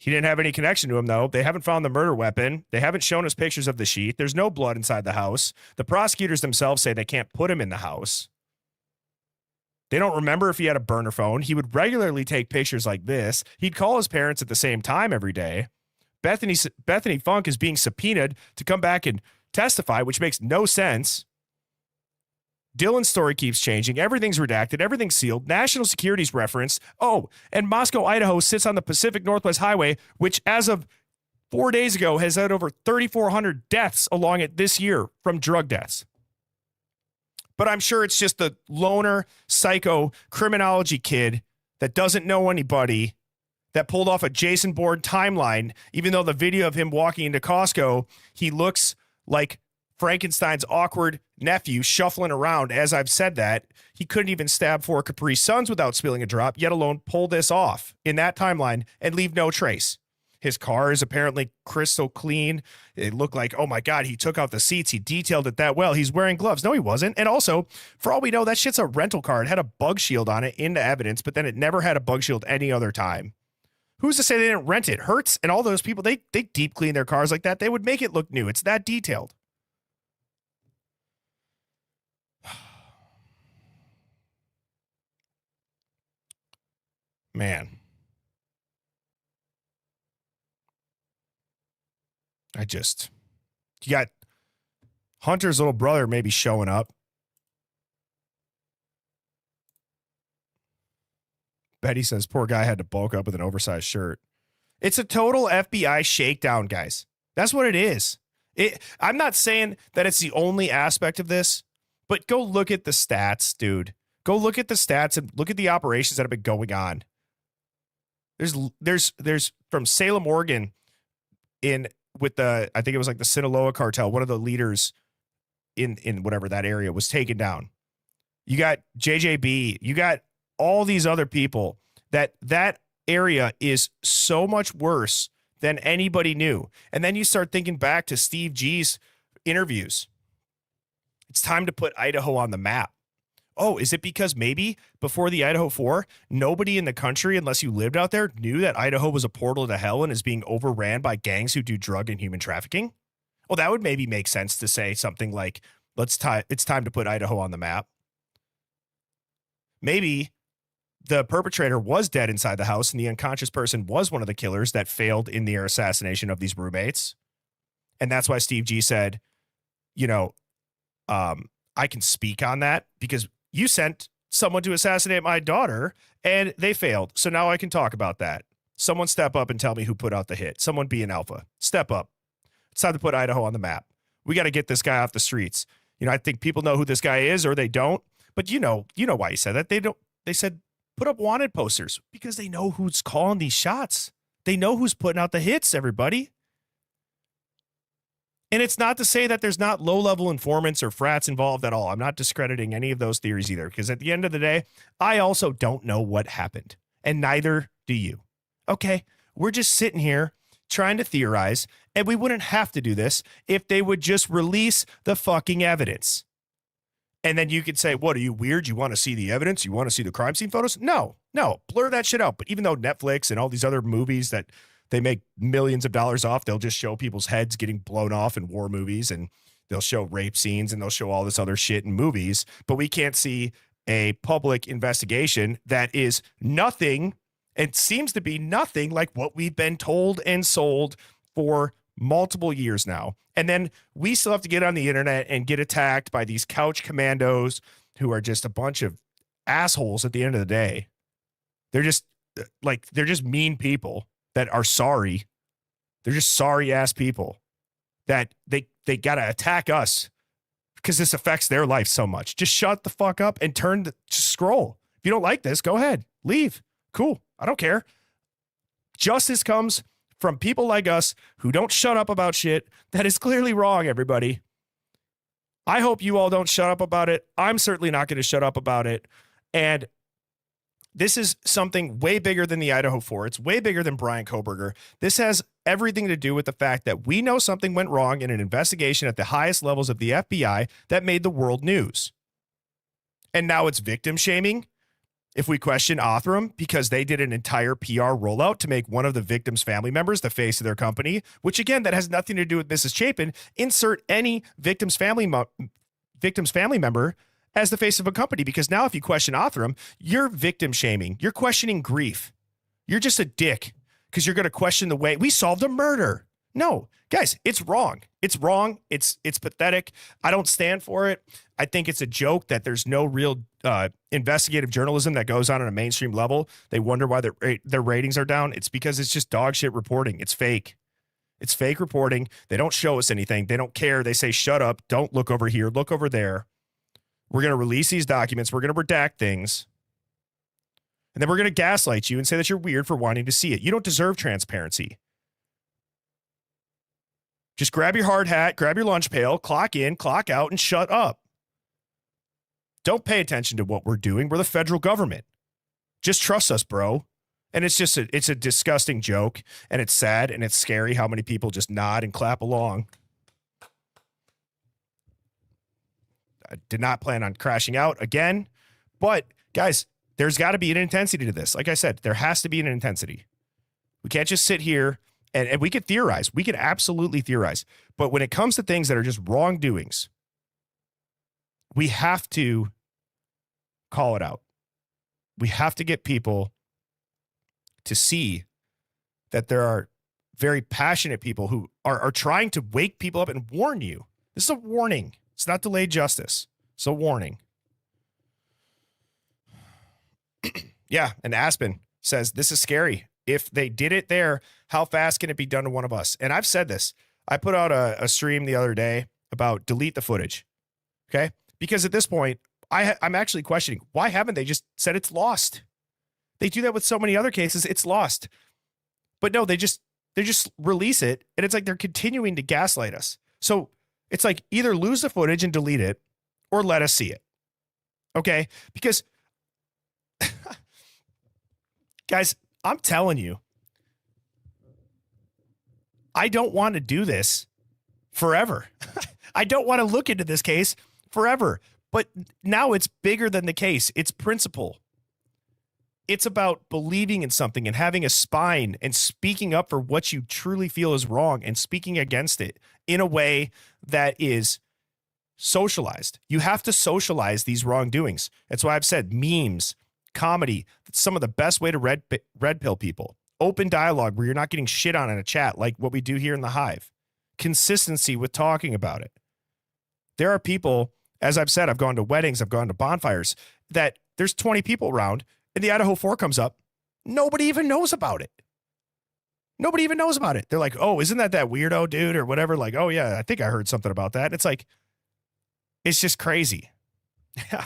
have any connection to him, though. They haven't found the murder weapon. They haven't shown us pictures of the sheet. There's no blood inside the house. The prosecutors themselves say they can't put him in the house. They don't remember if he had a burner phone. He would regularly take pictures like this. He'd call his parents at the same time every day. Bethany Funk is being subpoenaed to come back and testify, which makes no sense. Dylan's story keeps changing. Everything's redacted. Everything's sealed. National security's referenced. Oh, and Moscow, Idaho sits on the Pacific Northwest Highway, which as of 4 days ago has had over 3,400 deaths along it this year from drug deaths. But I'm sure it's just the loner, psycho, criminology kid that doesn't know anybody that pulled off a Jason Bourne timeline, even though the video of him walking into Costco, he looks like Frankenstein's awkward nephew shuffling around. As I've said that, he couldn't even stab 4 Capri Suns without spilling a drop, yet alone pull this off in that timeline and leave no trace. His car is apparently crystal clean. It looked like, oh my God, he took out the seats. He detailed it that well. He's wearing gloves. No, he wasn't. And also, for all we know, that shit's a rental car. It had a bug shield on it in the evidence, but then it never had a bug shield any other time. Who's to say they didn't rent it? Hertz and all those people, they deep clean their cars like that. They would make it look new. It's that detailed. Man. You got Hunter's little brother maybe showing up. Betty says, poor guy had to bulk up with an oversized shirt. It's a total FBI shakedown, guys. That's what it is. I'm not saying that it's the only aspect of this, but go look at the stats, dude. Go look at the stats and look at the operations that have been going on. There's from Salem, Oregon, with the, I think it was like the Sinaloa cartel, one of the leaders in whatever that area was taken down. You got JJB, you got all these other people. That area is so much worse than anybody knew. And then you start thinking back to Steve G's interviews. It's time to put Idaho on the map. Oh, is it because maybe before the Idaho 4, nobody in the country, unless you lived out there, knew that Idaho was a portal to hell and is being overran by gangs who do drug and human trafficking? Well, that would maybe make sense to say something like, it's time to put Idaho on the map. Maybe the perpetrator was dead inside the house and the unconscious person was one of the killers that failed in their assassination of these roommates. And that's why Steve G said, I can speak on that because you sent someone to assassinate my daughter and they failed. So now I can talk about that. Someone step up and tell me who put out the hit. Someone be an alpha. Step up. It's time to put Idaho on the map. We got to get this guy off the streets. I think people know who this guy is or they don't, but you know why he said that. They said, put up wanted posters because they know who's calling these shots. They know who's putting out the hits, everybody. And it's not to say that there's not low-level informants or frats involved at all. I'm not discrediting any of those theories either, because at the end of the day, I also don't know what happened, and neither do you. Okay, we're just sitting here trying to theorize, and we wouldn't have to do this if they would just release the fucking evidence. And then you could say, what, are you weird? You want to see the evidence? You want to see the crime scene photos? No, blur that shit out. But even though Netflix and all these other movies that they make millions of dollars off, they'll just show people's heads getting blown off in war movies, and they'll show rape scenes, and they'll show all this other shit in movies. But we can't see a public investigation that is nothing, and seems to be nothing like what we've been told and sold for multiple years now. And then we still have to get on the internet and get attacked by these couch commandos who are just a bunch of assholes at the end of the day. They're just mean people that are sorry. They're just sorry ass people that they got to attack us because this affects their life so much. Just shut the fuck up and just scroll. If you don't like this, go ahead, leave. Cool. I don't care. Justice comes from people like us who don't shut up about shit that is clearly wrong, everybody. I hope you all don't shut up about it. I'm certainly not going to shut up about it. And this is something way bigger than the Idaho 4. It's way bigger than Bryan Kohberger. This has everything to do with the fact that we know something went wrong in an investigation at the highest levels of the FBI that made the world news. And now it's victim shaming if we question Othram because they did an entire PR rollout to make one of the victim's family members the face of their company, which again, that has nothing to do with Mrs. Chapin. Insert any victim's family member as the face of a company, because now if you question Othram, you're victim shaming. You're questioning grief. You're just a dick because you're going to question the way we solved a murder. No, guys, it's wrong. It's wrong. It's pathetic. I don't stand for it. I think it's a joke that there's no real investigative journalism that goes on a mainstream level. They wonder why their ratings are down. It's because it's just dog shit reporting. It's fake. It's fake reporting. They don't show us anything. They don't care. They say, shut up. Don't look over here. Look over there. We're going to release these documents. We're going to redact things. And then we're going to gaslight you and say that you're weird for wanting to see it. You don't deserve transparency. Just grab your hard hat, grab your lunch pail, clock in, clock out, and shut up. Don't pay attention to what we're doing. We're the federal government. Just trust us, bro. And it's just it's a disgusting joke, and it's sad, and it's scary how many people just nod and clap along. I did not plan on crashing out again, but guys, there's got to be an intensity to this. Like I said, there has to be an intensity. We can't just sit here and we could theorize. We could absolutely theorize. But when it comes to things that are just wrongdoings, we have to call it out. We have to get people to see that there are very passionate people who are trying to wake people up and warn you. This is a warning. It's not delayed justice. It's a warning. Yeah, and Aspen says, this is scary. If they did it there, how fast can it be done to one of us? And I've said this. I put out a stream the other day about delete the footage. Okay? Because at this point, I'm actually questioning, why haven't they just said it's lost? They do that with so many other cases. It's lost. But no, they just release it. And it's like they're continuing to gaslight us. So it's like either lose the footage and delete it or let us see it. Okay? Because, guys, I'm telling you, I don't want to do this forever. I don't want to look into this case forever. But now it's bigger than the case. It's principle. It's about believing in something and having a spine and speaking up for what you truly feel is wrong and speaking against it in a way that is socialized. You have to socialize these wrongdoings. That's why I've said memes, comedy, that's some of the best way to red pill people. Open dialogue where you're not getting shit on in a chat like what we do here in the Hive. Consistency with talking about it. There are people, as I've said, I've gone to weddings, I've gone to bonfires, that there's 20 people around and the Idaho 4 comes up. Nobody even knows about it. Nobody even knows about it. They're like, oh, isn't that weirdo dude or whatever? Like, oh yeah, I think I heard something about that. It's like, it's just crazy. Yeah.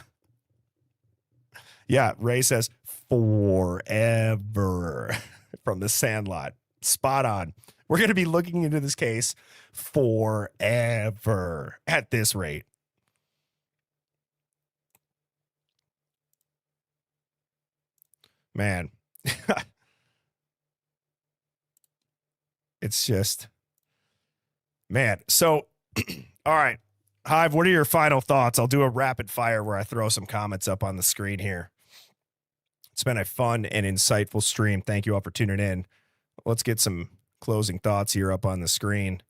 Yeah. Ray says forever from the Sandlot. Spot on. We're going to be looking into this case forever at this rate. Man. It's just, man. So, all right. Hive, what are your final thoughts? I'll do a rapid fire where I throw some comments up on the screen here. It's been a fun and insightful stream. Thank you all for tuning in. Let's get some closing thoughts here up on the screen.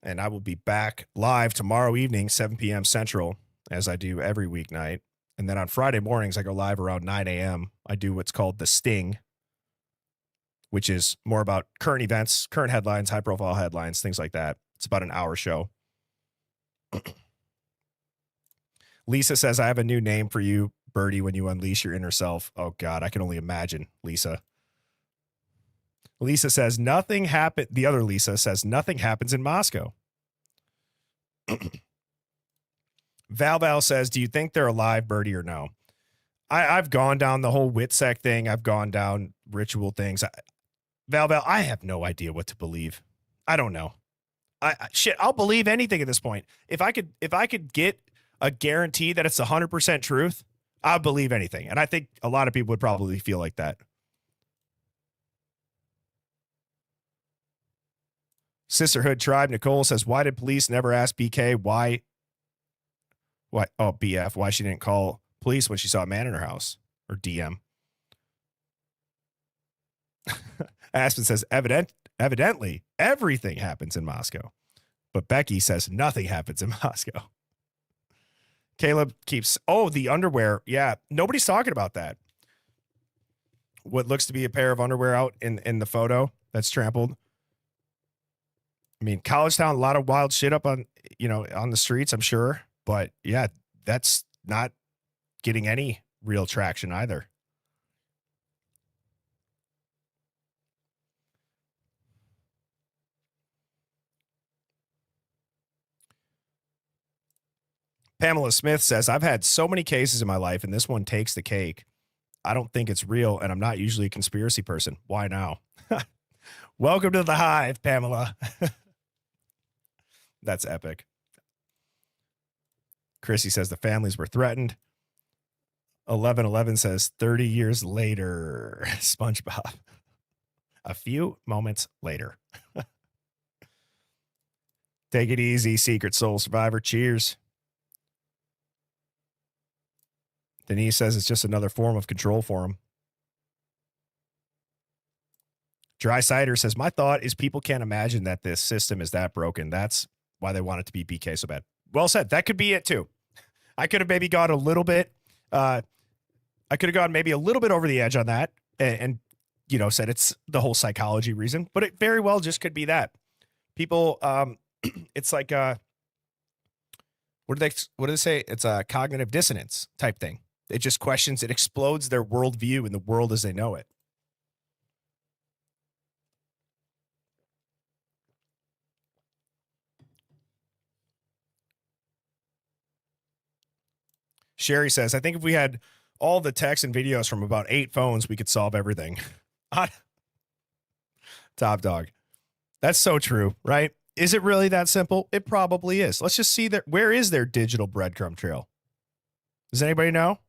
And I will be back live tomorrow evening, 7 p.m. Central, as I do every weeknight. And then on Friday mornings, I go live around 9 a.m. I do what's called The Sting, which is more about current events, current headlines, high-profile headlines, things like that. It's about an hour show. Lisa says, I have a new name for you, Birdie, when you unleash your inner self. Oh, God, I can only imagine, Lisa. Lisa says, nothing happened. The other Lisa says, nothing happens in Moscow. Val says, do you think they're alive, Birdie, or no? I've gone down the whole WITSEC thing. I've gone down ritual things. Val, I have no idea what to believe. I don't know. I'll believe anything at this point. If I could get a guarantee that it's 100% truth, I'll believe anything. And I think a lot of people would probably feel like that. Sisterhood Tribe Nicole says, why did police never ask BK why? Oh, BF, why she didn't call police when she saw a man in her house? Or DM. Aspen says, evidently, everything happens in Moscow. But Becky says nothing happens in Moscow. Caleb keeps, the underwear. Yeah, nobody's talking about that. What looks to be a pair of underwear out in the photo that's trampled. I mean, College Town, a lot of wild shit up on the streets, I'm sure. But yeah, that's not getting any real traction either. Pamela Smith says, I've had so many cases in my life, and this one takes the cake. I don't think it's real, and I'm not usually a conspiracy person. Why now? Welcome to the Hive, Pamela. That's epic. Chrissy says the families were threatened. 1111 says 30 years later, SpongeBob. A few moments later. Take it easy, Secret Soul Survivor. Cheers. Denise says it's just another form of control for him. Dry Cider says, my thought is people can't imagine that this system is that broken. That's why they want it to be BK so bad. Well said. That could be it too. I could have maybe gone a little bit. I could have gone maybe a little bit over the edge on that and said it's the whole psychology reason, but it very well just could be that. People, it's like, what do they say? It's a cognitive dissonance type thing. It just questions, it explodes their worldview in the world as they know it. Sherry says, I think if we had all the texts and videos from about 8 phones, we could solve everything. Top dog. That's so true, right? Is it really that simple? It probably is. Let's just see where is their digital breadcrumb trail? Does anybody know?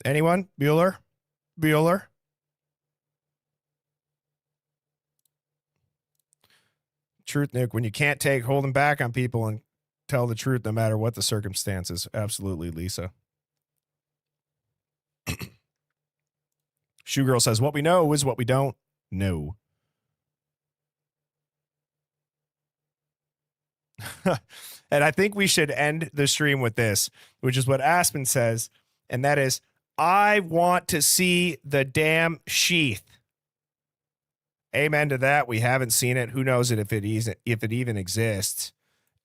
Anyone? Bueller? Truth, Nick, when you can't take holding back on people and tell the truth no matter what the circumstances. Absolutely, Lisa. Shoe Girl says, what we know is what we don't know. And I think we should end the stream with this, which is what Aspen says, and that is, I want to see the damn sheath. Amen to that. We haven't seen it. Who knows if it even exists.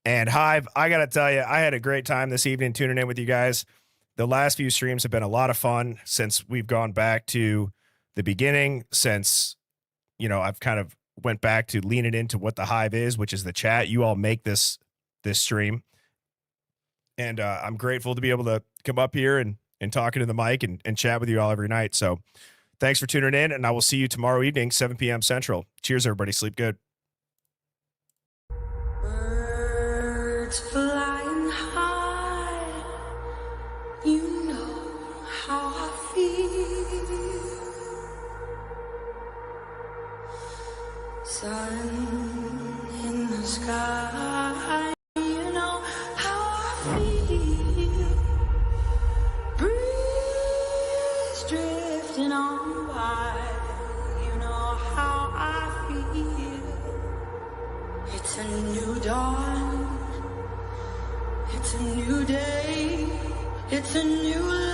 And Hive, I got to tell you, I had a great time this evening tuning in with you guys. The last few streams have been a lot of fun since we've gone back to the beginning, since, I've kind of went back to leaning into what the Hive is, which is the chat. You all make this stream. And I'm grateful to be able to come up here and talk into the mic and chat with you all every night. So thanks for tuning in, and I will see you tomorrow evening, 7 p.m. Central. Cheers, everybody. Sleep good. Birds flying high, you know how I feel. Sun in the sky, you know how I feel. Breeze drifting on by, you know how I feel. It's a new dawn, it's a new day, it's a new life.